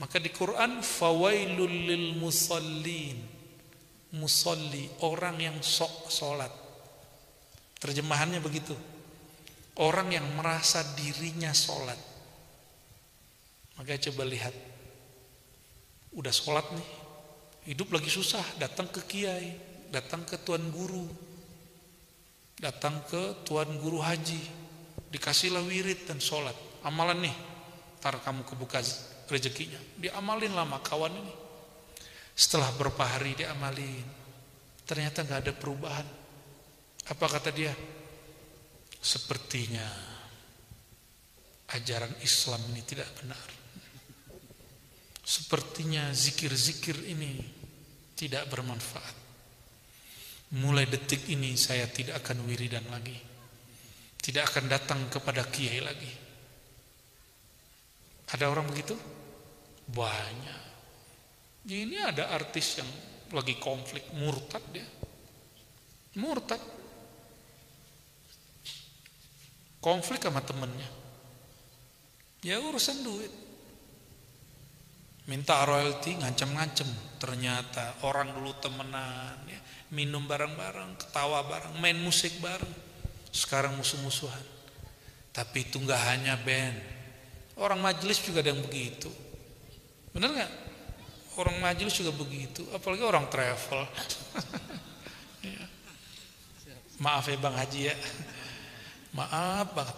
maka di Quran fawailul lil musallin. Musalli, orang yang sok salat. Terjemahannya begitu. Orang yang merasa dirinya sholat. Maka coba lihat, udah sholat nih, hidup lagi susah, datang ke kiai, datang ke tuan guru, datang ke tuan guru haji, dikasihlah wirid dan sholat. Amalan nih, ntar kamu kebuka rezekinya. Diamalin lama kawan ini. Setelah berapa hari diamalin, ternyata gak ada perubahan. Apa kata dia? Sepertinya ajaran Islam ini tidak benar. Sepertinya zikir-zikir ini tidak bermanfaat. Mulai detik ini saya tidak akan wiridan lagi. Tidak akan datang kepada kiai lagi. Ada orang begitu? Banyak. Ini ada artis yang lagi konflik, murtad dia. Murtad. Konflik sama temennya. Ya urusan duit. Minta royalti, ngancem-ngancem. Ternyata orang dulu temenan, ya, minum bareng-bareng, ketawa bareng, main musik bareng. Sekarang musuh-musuhan. Tapi itu gak hanya band. Orang majelis juga ada yang begitu. Bener gak? Orang majelis juga begitu. Apalagi orang travel. Ya. Maaf ya Bang Haji ya. Maaf banget.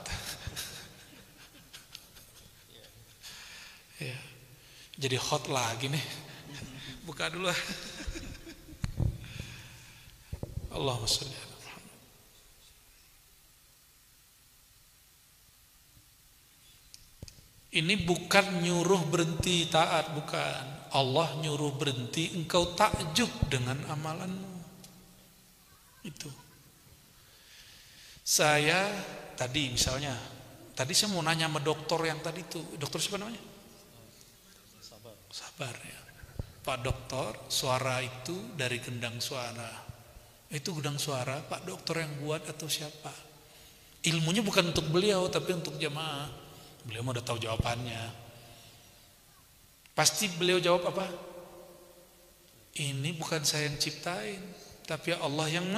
Jadi hot lagi nih. Buka dulu. Allahumma sholli ala Muhammad. Ini bukan nyuruh berhenti taat, bukan. Allah nyuruh berhenti, engkau takjub dengan amalanmu. Itu. Saya tadi misalnya, tadi saya mau nanya sama dokter yang tadi itu, dokter siapa namanya? Sabar ya. Pak dokter, suara itu dari gendang suara. Itu gendang suara Pak dokter yang buat atau siapa? Ilmunya bukan untuk beliau tapi untuk jamaah. Beliau udah tahu jawabannya. Pasti beliau jawab apa? Ini bukan saya yang ciptain, tapi Allah yang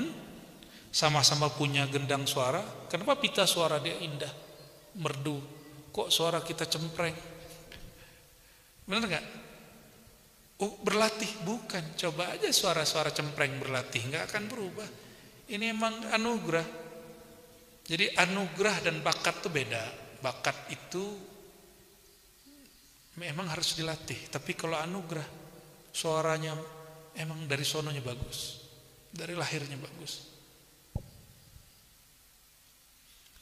sama-sama punya gendang suara. Kenapa pita suara dia indah, merdu? Kok suara kita cempreng? Benar nggak? Oh, berlatih bukan. Coba aja suara-suara cempreng berlatih, nggak akan berubah. Ini emang anugerah. Jadi anugerah dan bakat itu beda. Bakat itu memang harus dilatih. Tapi kalau anugerah, suaranya emang dari sononya bagus, dari lahirnya bagus.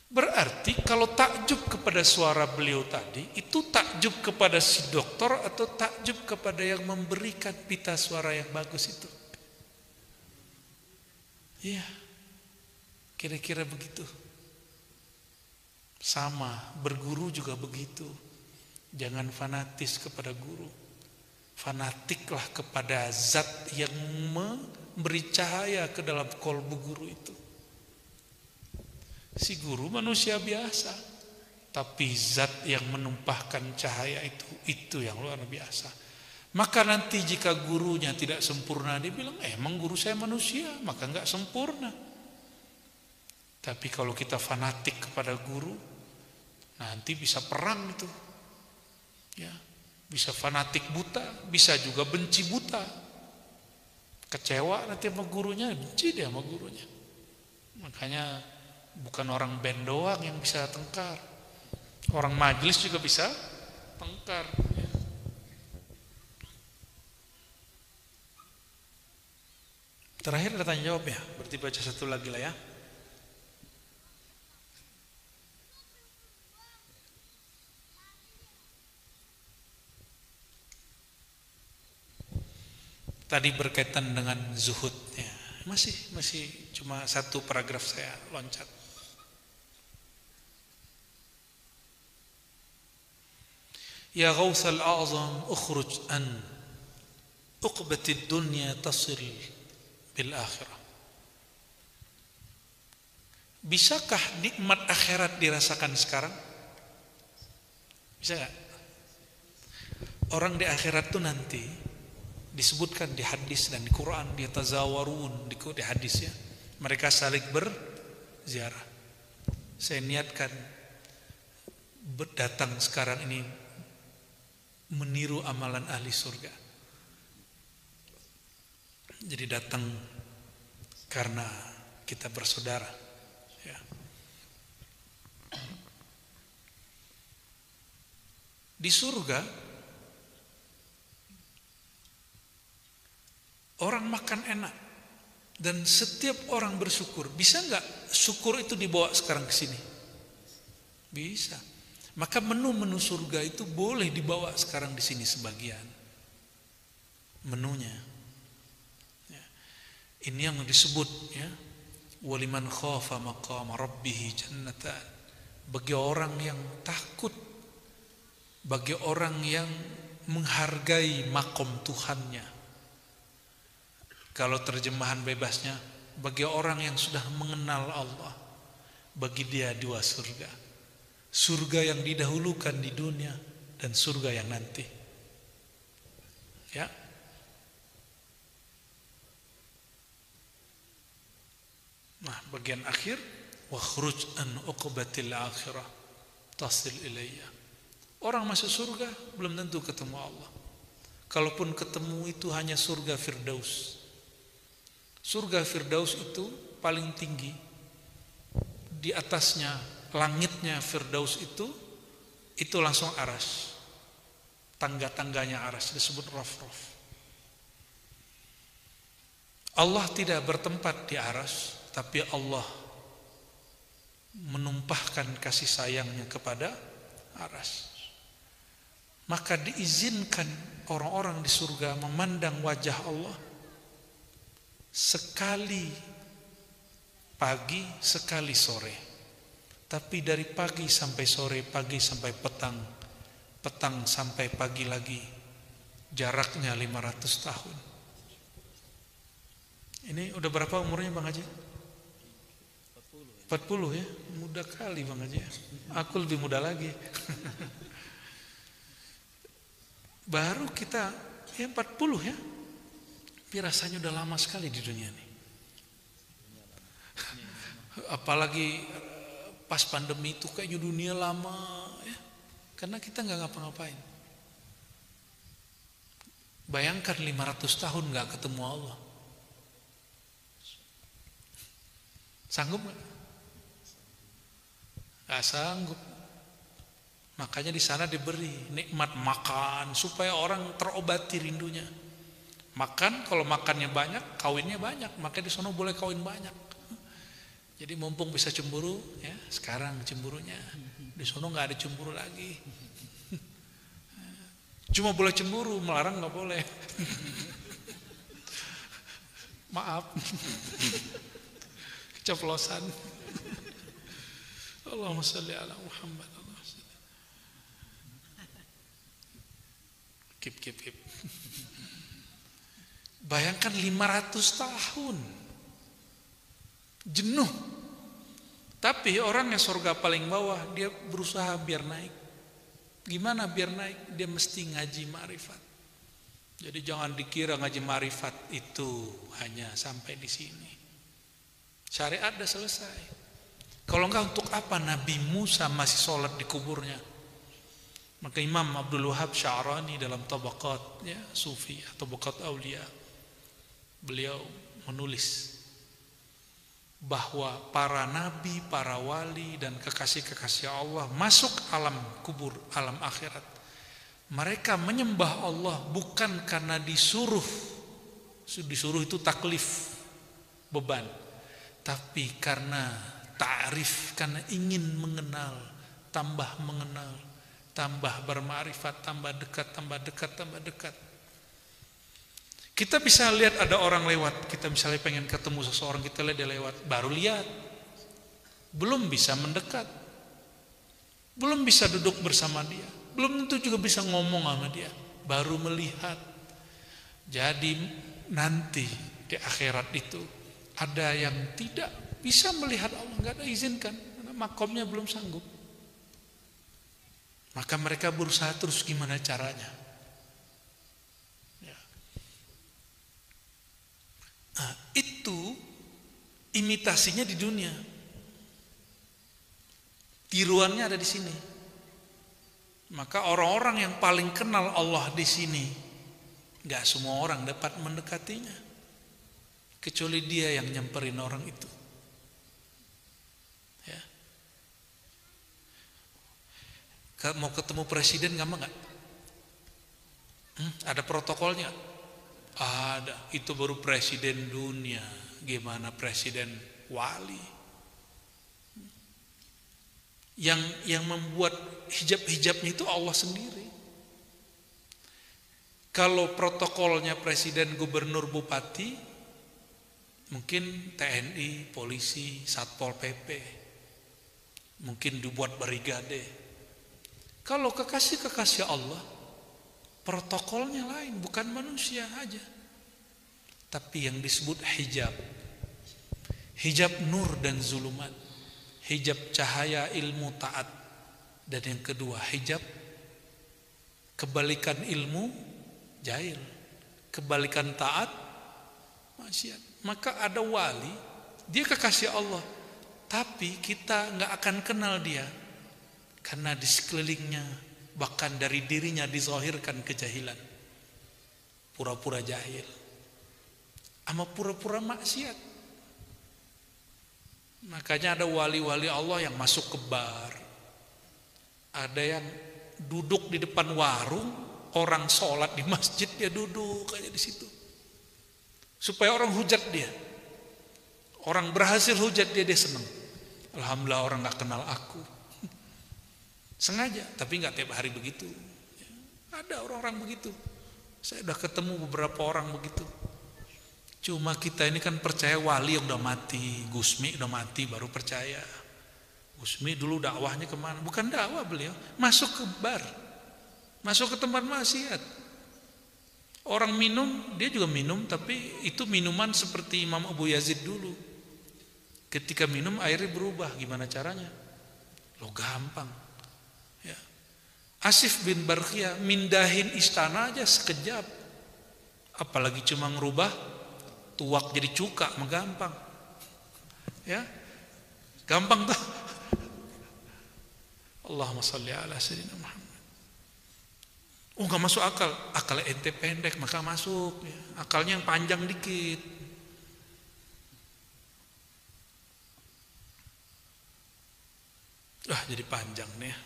Berarti kalau takjub kepada suara beliau tadi, itu takjub kepada si dokter atau takjub kepada yang memberikan pita suara yang bagus itu? Iya, kira-kira begitu. Sama, berguru juga begitu. Jangan fanatis kepada guru. Fanatiklah kepada zat yang memberi cahaya ke dalam kolbu guru itu. Si guru manusia biasa, tapi zat yang menumpahkan cahaya itu yang luar biasa. Maka nanti jika gurunya tidak sempurna, dia bilang, emang guru saya manusia, maka enggak sempurna. Tapi kalau kita fanatik kepada guru, nanti bisa perang itu. Ya, bisa fanatik buta, bisa juga benci buta. Kecewa nanti sama gurunya, benci dia sama gurunya. Makanya bukan orang band doang yang bisa tengkar, orang majelis juga bisa tengkar. Terakhir ada tanya jawab ya, berarti baca satu lagi lah ya. Tadi berkaitan dengan zuhud ya. Masih cuma satu paragraf saya loncat. Ya Ghawthal A'zam ukhruj an uqbatid dunya tasil bil akhirah. Bisakah nikmat akhirat dirasakan sekarang? Bisa gak? Orang di akhirat tuh nanti disebutkan di hadis dan di Quran, dia tazawarun di hadis ya. Mereka saling berziarah. Saya niatkan datang sekarang ini meniru amalan ahli surga. Jadi datang karena kita bersaudara ya. Di surga orang makan enak dan setiap orang bersyukur. Bisa nggak syukur itu dibawa sekarang ke sini? Bisa. Maka menu-menu surga itu boleh dibawa sekarang di sini sebagian menunya. Ya. Ini yang disebut ya, waliman khafa maqama rabbih jannatan. Bagi orang yang takut, bagi orang yang menghargai makom Tuhannya. Kalau terjemahan bebasnya, bagi orang yang sudah mengenal Allah, bagi dia dua surga. Surga yang didahulukan di dunia dan surga yang nanti. Ya. Nah, bagian akhir, wa khruj an uqbatil akhirah tasil ilayya. Orang masuk surga belum tentu ketemu Allah. Kalaupun ketemu itu hanya surga Firdaus. Surga Firdaus itu paling tinggi. Di atasnya, langitnya Firdaus itu langsung aras. tangga-tangganya arsy disebut raf-raf. Allah tidak bertempat di arsy, tapi Allah menumpahkan kasih sayangnya kepada arsy. Maka diizinkan orang-orang di surga memandang wajah Allah sekali pagi, sekali sore. Tapi dari pagi sampai sore, pagi sampai petang, petang sampai pagi lagi, jaraknya 500 tahun. Ini udah berapa umurnya Bang Haji? 40 ya? Muda kali Bang Haji. Aku lebih muda lagi. Baru kita ya 40 ya. Tapi rasanya udah lama sekali di dunia ini. Apalagi pas pandemi itu kayaknya dunia lama ya. Karena kita nggak ngapa-ngapain. Bayangkan 500 tahun nggak ketemu Allah. Sanggup nggak? Nggak sanggup. Makanya di sana diberi nikmat makan supaya orang terobati rindunya. Makan, kalau makannya banyak, kawinnya banyak. Makanya di sana boleh kawin banyak. Jadi mumpung bisa cemburu, ya sekarang cemburunya. Di sana nggak ada cemburu lagi. Cuma boleh cemburu, melarang nggak boleh. Maaf, keceplosan. Allahumma sholli ala Muhammad. Kip. Bayangkan 500 tahun jenuh. Tapi orang yang surga paling bawah, dia berusaha biar naik. Gimana biar naik? Dia mesti ngaji ma'rifat. Jadi jangan dikira ngaji ma'rifat itu hanya sampai di sini. Syariat udah selesai. Kalau enggak, untuk apa Nabi Musa masih sholat di kuburnya? Maka Imam Abdul Wahab Sya'rani dalam Tabaqat ya, Sufi atau Tabaqat Aulia, beliau menulis bahwa para nabi, para wali dan kekasih-kekasih Allah masuk alam kubur, alam akhirat. Mereka menyembah Allah bukan karena disuruh. Disuruh itu taklif, beban. Tapi karena ta'rif, karena ingin mengenal, tambah mengenal, tambah berma'rifat, tambah dekat. Kita bisa lihat ada orang lewat, kita misalnya pengen ketemu seseorang, kita lihat dia lewat, baru lihat. Belum bisa mendekat. Belum bisa duduk bersama dia. Belum tentu juga bisa ngomong sama dia. Baru melihat. Jadi nanti di akhirat itu ada yang tidak bisa melihat Allah, enggak ada izinkan, karena makomnya belum sanggup. Maka mereka berusaha terus gimana caranya. Ya. Nah, itu imitasinya di dunia. Tiruannya ada di sini. Maka orang-orang yang paling kenal Allah di sini, gak semua orang dapat mendekatinya, kecuali dia yang nyamperin orang itu. Ya. Mau ketemu presiden gampang nggak? Ada protokolnya? Ada. Itu baru presiden dunia. Gimana presiden wali? Yang membuat hijab-hijabnya itu Allah sendiri. Kalau protokolnya presiden, gubernur, bupati, mungkin TNI, polisi, Satpol PP, mungkin dibuat brigade. Kalau kekasih-kekasih Allah, protokolnya lain, bukan manusia aja. Tapi yang disebut hijab. Hijab nur dan zulumat. Hijab cahaya ilmu taat. Dan yang kedua, hijab kebalikan ilmu jahil. Kebalikan taat maksiat. Maka ada wali, dia kekasih Allah. Tapi kita gak akan kenal dia. Karena di sekelilingnya, bahkan dari dirinya dizahirkan kejahilan. Pura-pura jahil. Sama pura-pura maksiat. Makanya ada wali-wali Allah yang masuk ke bar. Ada yang duduk di depan warung, Orang sholat di masjid dia duduk aja di situ. Supaya orang hujat dia. Orang berhasil hujat dia senang. Alhamdulillah orang gak kenal aku. Sengaja, tapi gak tiap hari begitu. Ada orang-orang begitu. Saya udah ketemu beberapa orang begitu. Cuma kita ini kan percaya wali yang udah mati, Gusmi udah mati baru percaya. Gusmi dulu dakwahnya kemana? Bukan dakwah beliau, masuk ke bar, masuk ke tempat maksiat. Orang minum, dia juga minum, tapi itu minuman seperti Imam Abu Yazid dulu. Ketika minum airnya berubah, gimana caranya? Lo gampang. Ya. Asif bin Barkhiyah mindahin istana aja sekejap. Apalagi cuma ngerubah tuak jadi cuka, mah gampang. Ya. Gampang tuh. Allahumma sholli ala sayyidina Muhammad. Oh, gak masuk akal. Akalnya ente pendek maka masuk. Ya. Akalnya yang panjang dikit. Jadi panjang nih ya.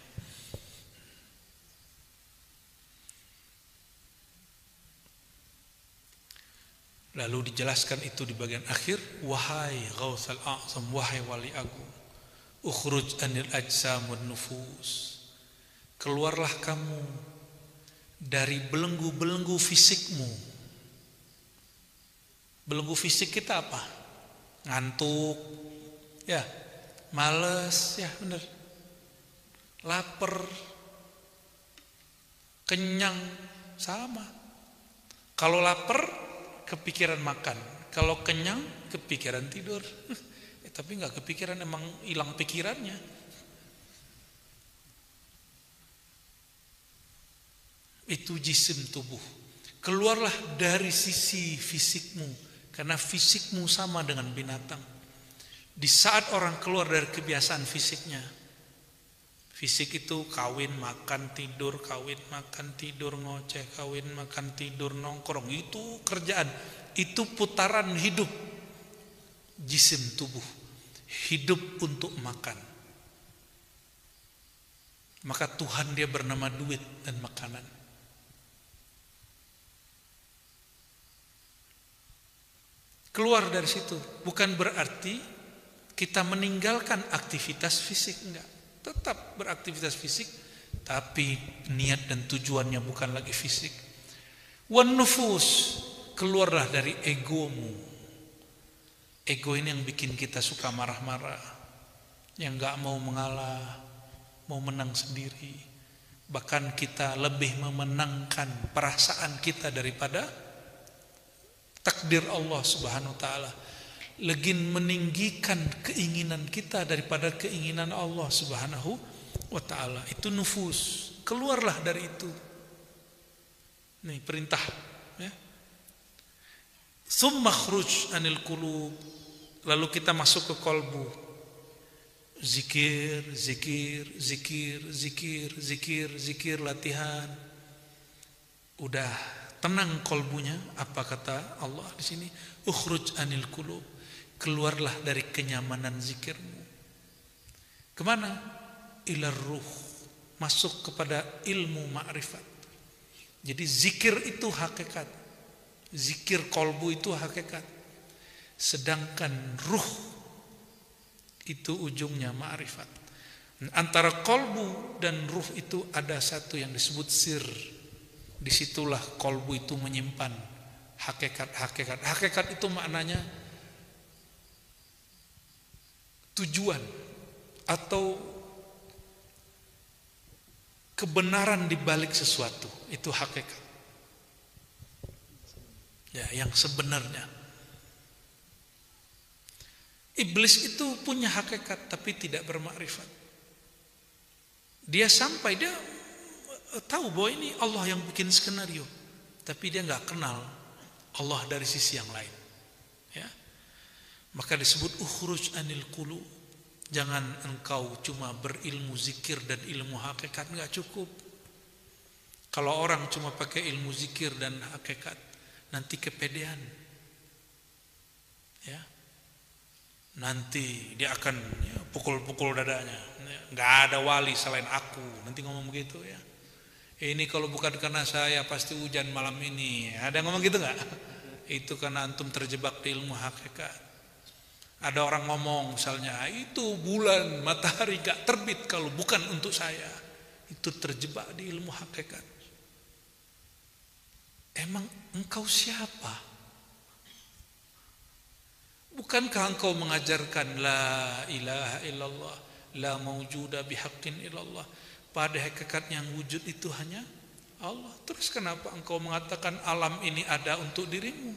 Lalu dijelaskan itu di bagian akhir, wahai Ghausal A'zam, wahai wali agung, ukhruj anil ajsam wan nufus. Keluarlah kamu dari belenggu-belenggu fisikmu. Belenggu fisik kita apa? Ngantuk, ya, males, ya benar. Lapar, kenyang, sama. Kalau lapar, kepikiran makan. Kalau kenyang, kepikiran tidur. Tapi nggak kepikiran, emang hilang pikirannya. Itu jisim tubuh. Keluarlah dari sisi fisikmu, karena fisikmu sama dengan binatang. Di saat orang keluar dari kebiasaan fisiknya, fisik itu kawin, makan, tidur, kawin, makan, tidur, ngoceh, kawin, makan, tidur, nongkrong. Itu kerjaan, itu putaran hidup. Jisim tubuh hidup untuk makan. Maka Tuhan dia bernama duit dan makanan. Keluar dari situ bukan berarti kita meninggalkan aktivitas fisik, enggak. Tetap beraktivitas fisik, tapi niat dan tujuannya bukan lagi fisik. Wan nufus, keluarlah dari egomu. Ego ini yang bikin kita suka marah-marah, yang gak mau mengalah, mau menang sendiri. Bahkan kita lebih memenangkan perasaan kita daripada takdir Allah Subhanahu wa ta'ala. Legin meninggikan keinginan kita daripada keinginan Allah Subhanahu wa ta'ala. Itu nufus. Keluarlah dari itu. Nih perintah ya. Tsumma khruj anil qulub. Lalu kita masuk ke kolbu. Zikir, zikir, zikir, zikir, zikir, zikir, latihan. Udah tenang kolbunya. Apa kata Allah di sini? Ukhruj anil qulub. Keluarlah dari kenyamanan zikirmu. Kemana? Ilar ruh. Masuk kepada ilmu ma'rifat. Jadi zikir itu hakikat. Zikir kolbu itu hakikat. Sedangkan ruh itu ujungnya ma'rifat. Antara kolbu dan ruh itu ada satu yang disebut sir. Disitulah kolbu itu menyimpan hakikat-hakikat. Hakikat itu maknanya tujuan atau kebenaran di balik sesuatu. Itu hakikat. Ya, yang sebenarnya. Iblis itu punya hakikat tapi tidak bermakrifat. Dia sampai dia tahu bahwa ini Allah yang bikin skenario, tapi dia nggak kenal Allah dari sisi yang lain. Ya. Maka disebut ukhruj anil qulub. Jangan engkau cuma berilmu zikir dan ilmu hakikat, enggak cukup. Kalau orang cuma pakai ilmu zikir dan hakikat, nanti kepedean. Ya. Nanti dia akan pukul-pukul dadanya. Enggak ada wali selain aku. Nanti ngomong begitu ya. Ini kalau bukan karena saya pasti hujan malam ini. Ada yang ngomong gitu nggak? Itu karena antum terjebak di ilmu hakikat. Ada orang ngomong misalnya, itu bulan matahari gak terbit kalau bukan untuk saya. Itu terjebak di ilmu hakikat. Emang engkau siapa? Bukankah engkau mengajarkan la ilaha illallah, la maujuda bihaqqin illallah? Pada hakikatnya yang wujud itu hanya Allah. Terus kenapa engkau mengatakan alam ini ada untuk dirimu?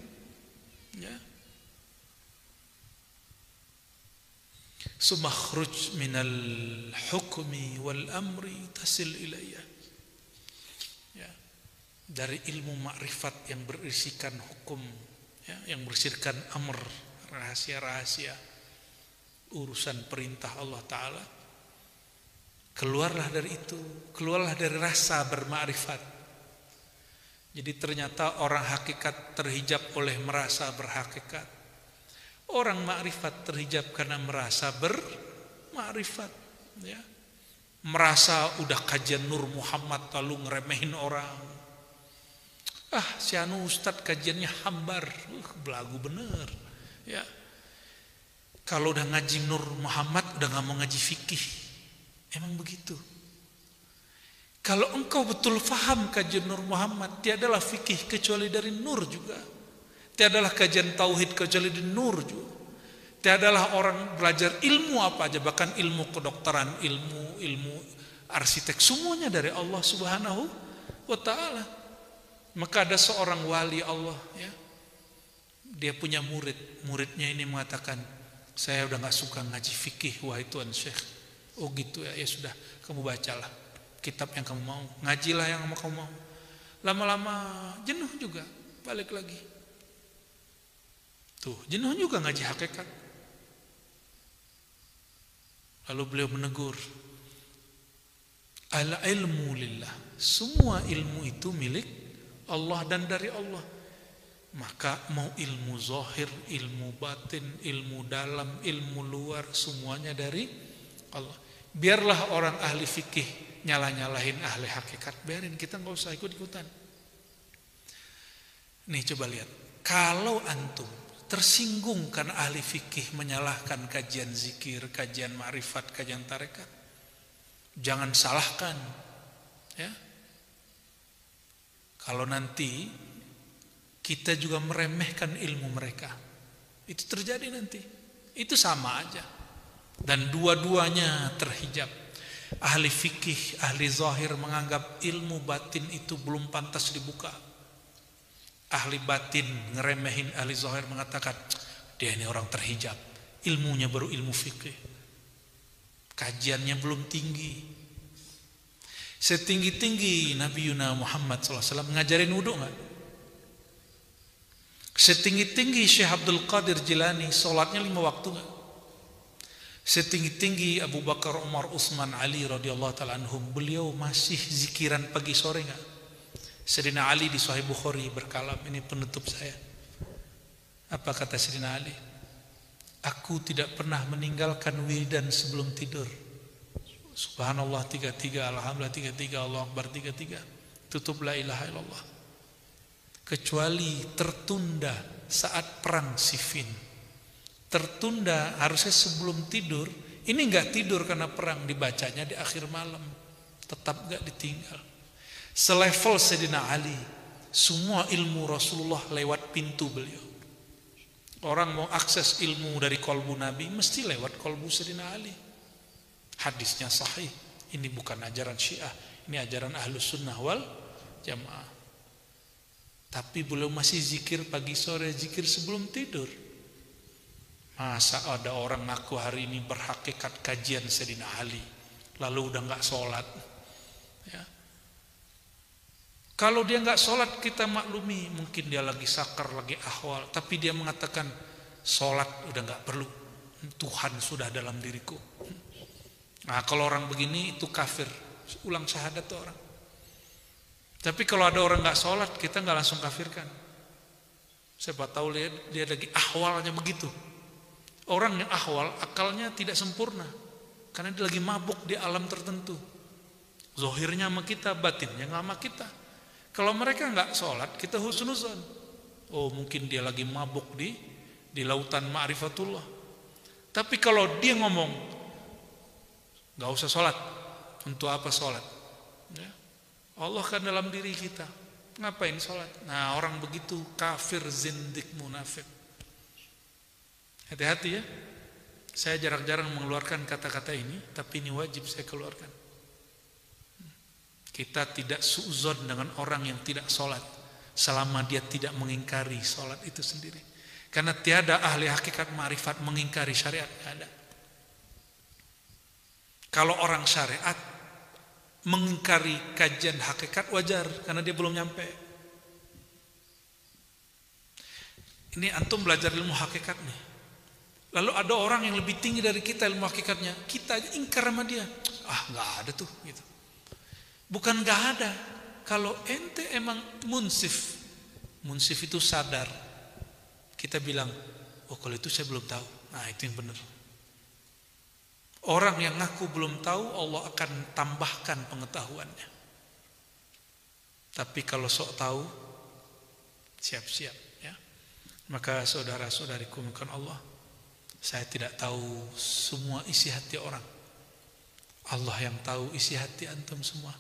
Ya. Sumakhruj minal hukmi wal amri tasil ilayya. Ya. Dari ilmu makrifat yang berisikan hukum, ya, yang berisikan amr, rahasia-rahasia urusan perintah Allah Ta'ala, keluarlah dari itu, keluarlah dari rasa bermakrifat. Jadi ternyata orang hakikat terhijab oleh merasa berhakikat, orang makrifat terhijab karena merasa bermakrifat, ya. Merasa udah kajian Nur Muhammad lalu ngeremehin orang. Si anu ustad kajiannya hambar, belagu bener, ya. Kalau udah ngaji Nur Muhammad udah nggak mau ngaji fikih. Emang begitu. Kalau engkau betul faham kajian Nur Muhammad, tiadalah fikih kecuali dari Nur juga. Tiadalah kajian tauhid kecuali dari Nur juga. Tiadalah orang belajar ilmu apa aja, bahkan ilmu kedokteran, ilmu arsitek, semuanya dari Allah Subhanahu wa Ta'ala. Maka ada seorang wali Allah, ya, dia punya muridnya ini mengatakan, saya udah gak suka ngaji fikih, wahai Tuan Syekh. Oh gitu ya, ya sudah, kamu bacalah kitab yang kamu mau, ngajilah yang kamu mau. Lama-lama jenuh juga, balik lagi. Tuh, jenuh juga ngaji hakikat. Lalu beliau menegur, al ilmu lillah, semua ilmu itu milik Allah dan dari Allah. Maka mau ilmu zahir, ilmu batin, ilmu dalam, ilmu luar, semuanya dari Allah. Biarlah orang ahli fikih nyalah-nyalahin ahli hakikat, biarin, kita nggak usah ikut-ikutan. Nih coba lihat, kalau antum tersinggung karena ahli fikih menyalahkan kajian zikir, kajian ma'rifat, kajian tarekat, jangan salahkan, ya. Kalau nanti kita juga meremehkan ilmu mereka, itu terjadi nanti. Itu sama aja. Dan dua-duanya terhijab. Ahli fikih, ahli zahir menganggap ilmu batin itu belum pantas dibuka. Ahli batin ngeremehin ahli zahir, mengatakan dia ini orang terhijab, ilmunya baru ilmu fikih, kajiannya belum tinggi. Setinggi-tinggi Nabi Yuna Muhammad SAW ngajarin wudhu nggak? Setinggi-tinggi Syekh Abdul Qadir Jilani sholatnya 5 waktu nggak? Setinggi-tinggi Abu Bakar, Umar, Utsman, Ali radhiyallahu ta'ala anhum, beliau masih zikiran pagi sore nggak? Sayyidina Ali di Sahih Bukhari berkalam, ini penutup saya. Apa kata Sayyidina Ali? Aku tidak pernah meninggalkan wiridan sebelum tidur. Subhanallah 33, Alhamdulillah 33, Allah Akbar 33, tutup la ilaha illallah. Kecuali tertunda saat perang Siffin. Tertunda harusnya sebelum tidur. Ini enggak tidur karena perang, dibacanya di akhir malam. Tetap enggak ditinggal. Selevel Sayyidina Ali, semua ilmu Rasulullah lewat pintu beliau. Orang mau akses ilmu dari kolbu Nabi mesti lewat kolbu Sayyidina Ali. Hadisnya sahih. Ini bukan ajaran Syiah, ini ajaran Ahlus Sunnah wal Jamaah. Tapi beliau masih zikir pagi sore, zikir sebelum tidur. Masa ada orang ngaku hari ini berhakikat kajian Sayyidina Ali, lalu udah nggak sholat, ya. Kalau dia nggak sholat kita maklumi, mungkin dia lagi sakar, lagi ahwal, tapi dia mengatakan sholat udah nggak perlu, Tuhan sudah dalam diriku. Nah kalau orang begini itu kafir, ulang syahadat tuh orang. Tapi kalau ada orang nggak sholat, kita nggak langsung kafirkan. Siapa tahu dia lagi ahwalnya begitu. Orang yang ahwal akalnya tidak sempurna, karena dia lagi mabuk di alam tertentu. Zohirnya sama kita, batinnya nggak sama kita. Kalau mereka nggak sholat, kita husnuzon. Oh, mungkin dia lagi mabuk di lautan ma'rifatullah. Tapi kalau dia ngomong, nggak usah sholat. Untuk apa sholat? Ya. Allah kan dalam diri kita. Ngapain sholat? Nah, orang begitu kafir, zindik, munafik. Hati-hati ya. Saya jarang-jarang mengeluarkan kata-kata ini, tapi ini wajib saya keluarkan. Kita tidak su'zon dengan orang yang tidak sholat selama dia tidak mengingkari sholat itu sendiri. Karena tiada ahli hakikat ma'rifat mengingkari syariat, tidak ada. Kalau orang syariat mengingkari kajian hakikat wajar, karena dia belum nyampe. Ini antum belajar ilmu hakikat nih. Lalu ada orang yang lebih tinggi dari kita ilmu hakikatnya, kita aja ingkar sama dia. Ah, nggak ada tuh, gitu. Bukan nggak ada. Kalau ente emang munsif itu sadar. Kita bilang, oh kalau itu saya belum tahu. Nah, itu yang benar. Orang yang ngaku belum tahu, Allah akan tambahkan pengetahuannya. Tapi kalau sok tahu, siap-siap ya. Maka saudara-saudariku, bukan Allah, saya tidak tahu semua isi hati orang. Allah yang tahu isi hati antum semua.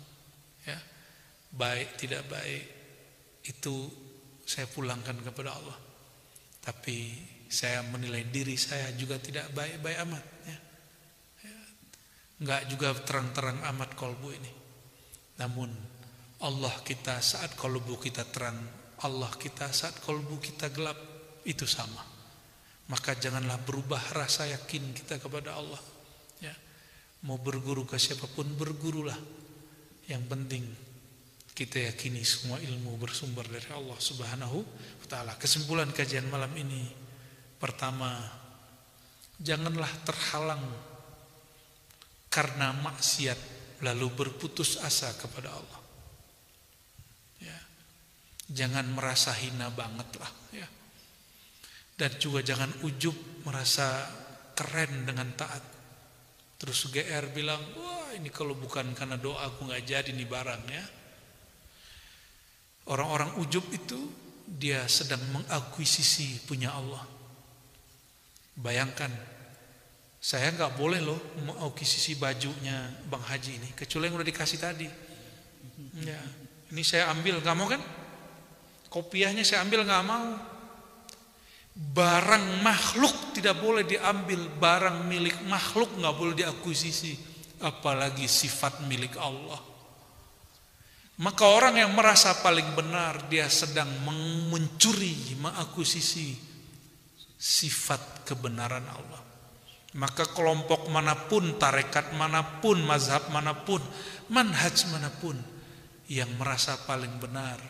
Ya. Baik tidak baik itu saya pulangkan kepada Allah. Tapi saya menilai diri saya juga tidak baik-baik amat ya. Enggak juga terang-terang amat kolbu ini. Namun Allah kita saat kolbu kita terang, Allah kita saat kolbu kita gelap, itu sama. Maka janganlah berubah rasa yakin kita kepada Allah ya. Mau berguru ke siapapun, bergurulah. Yang penting kita yakini semua ilmu bersumber dari Allah Subhanahu wa ta'ala. Kesimpulan kajian malam ini, pertama, janganlah terhalang karena maksiat lalu berputus asa kepada Allah ya. Jangan merasa hina banget lah ya. Dan juga jangan ujub merasa keren dengan taat, terus GR bilang, wah ini kalau bukan karena doa aku nggak jadi nih barang ya. Orang-orang ujub itu dia sedang mengakuisisi punya Allah. Bayangkan, saya nggak boleh loh mengakuisisi bajunya Bang Haji ini, kecuali yang udah dikasih tadi. Ya, ini saya ambil, nggak mau kan? Kopiahnya saya ambil, nggak mau. Barang makhluk tidak boleh diambil, barang milik makhluk nggak boleh diakuisisi, apalagi sifat milik Allah. Maka orang yang merasa paling benar, dia sedang mencuri, mengakuisisi sifat kebenaran Allah. Maka kelompok manapun, tarekat manapun, mazhab manapun, manhaj manapun yang merasa paling benar,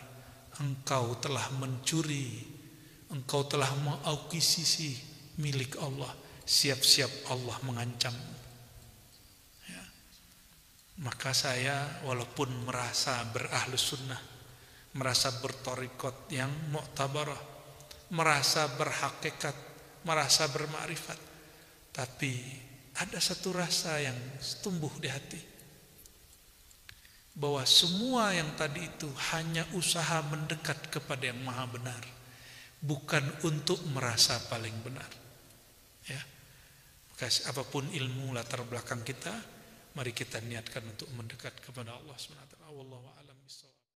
engkau telah mencuri, engkau telah mengakuisisi milik Allah. Siap-siap Allah mengancam. Ya. Maka saya walaupun merasa berahlus sunnah, merasa bertorikot yang mu'tabarah, merasa berhakikat, merasa bermakrifat, tapi ada satu rasa yang tumbuh di hati, bahwa semua yang tadi itu hanya usaha mendekat kepada yang maha benar, bukan untuk merasa paling benar ya. Maka apapun ilmu latar belakang kita, mari kita niatkan untuk mendekat kepada Allah SWT. Wallahu a'lam bishawab.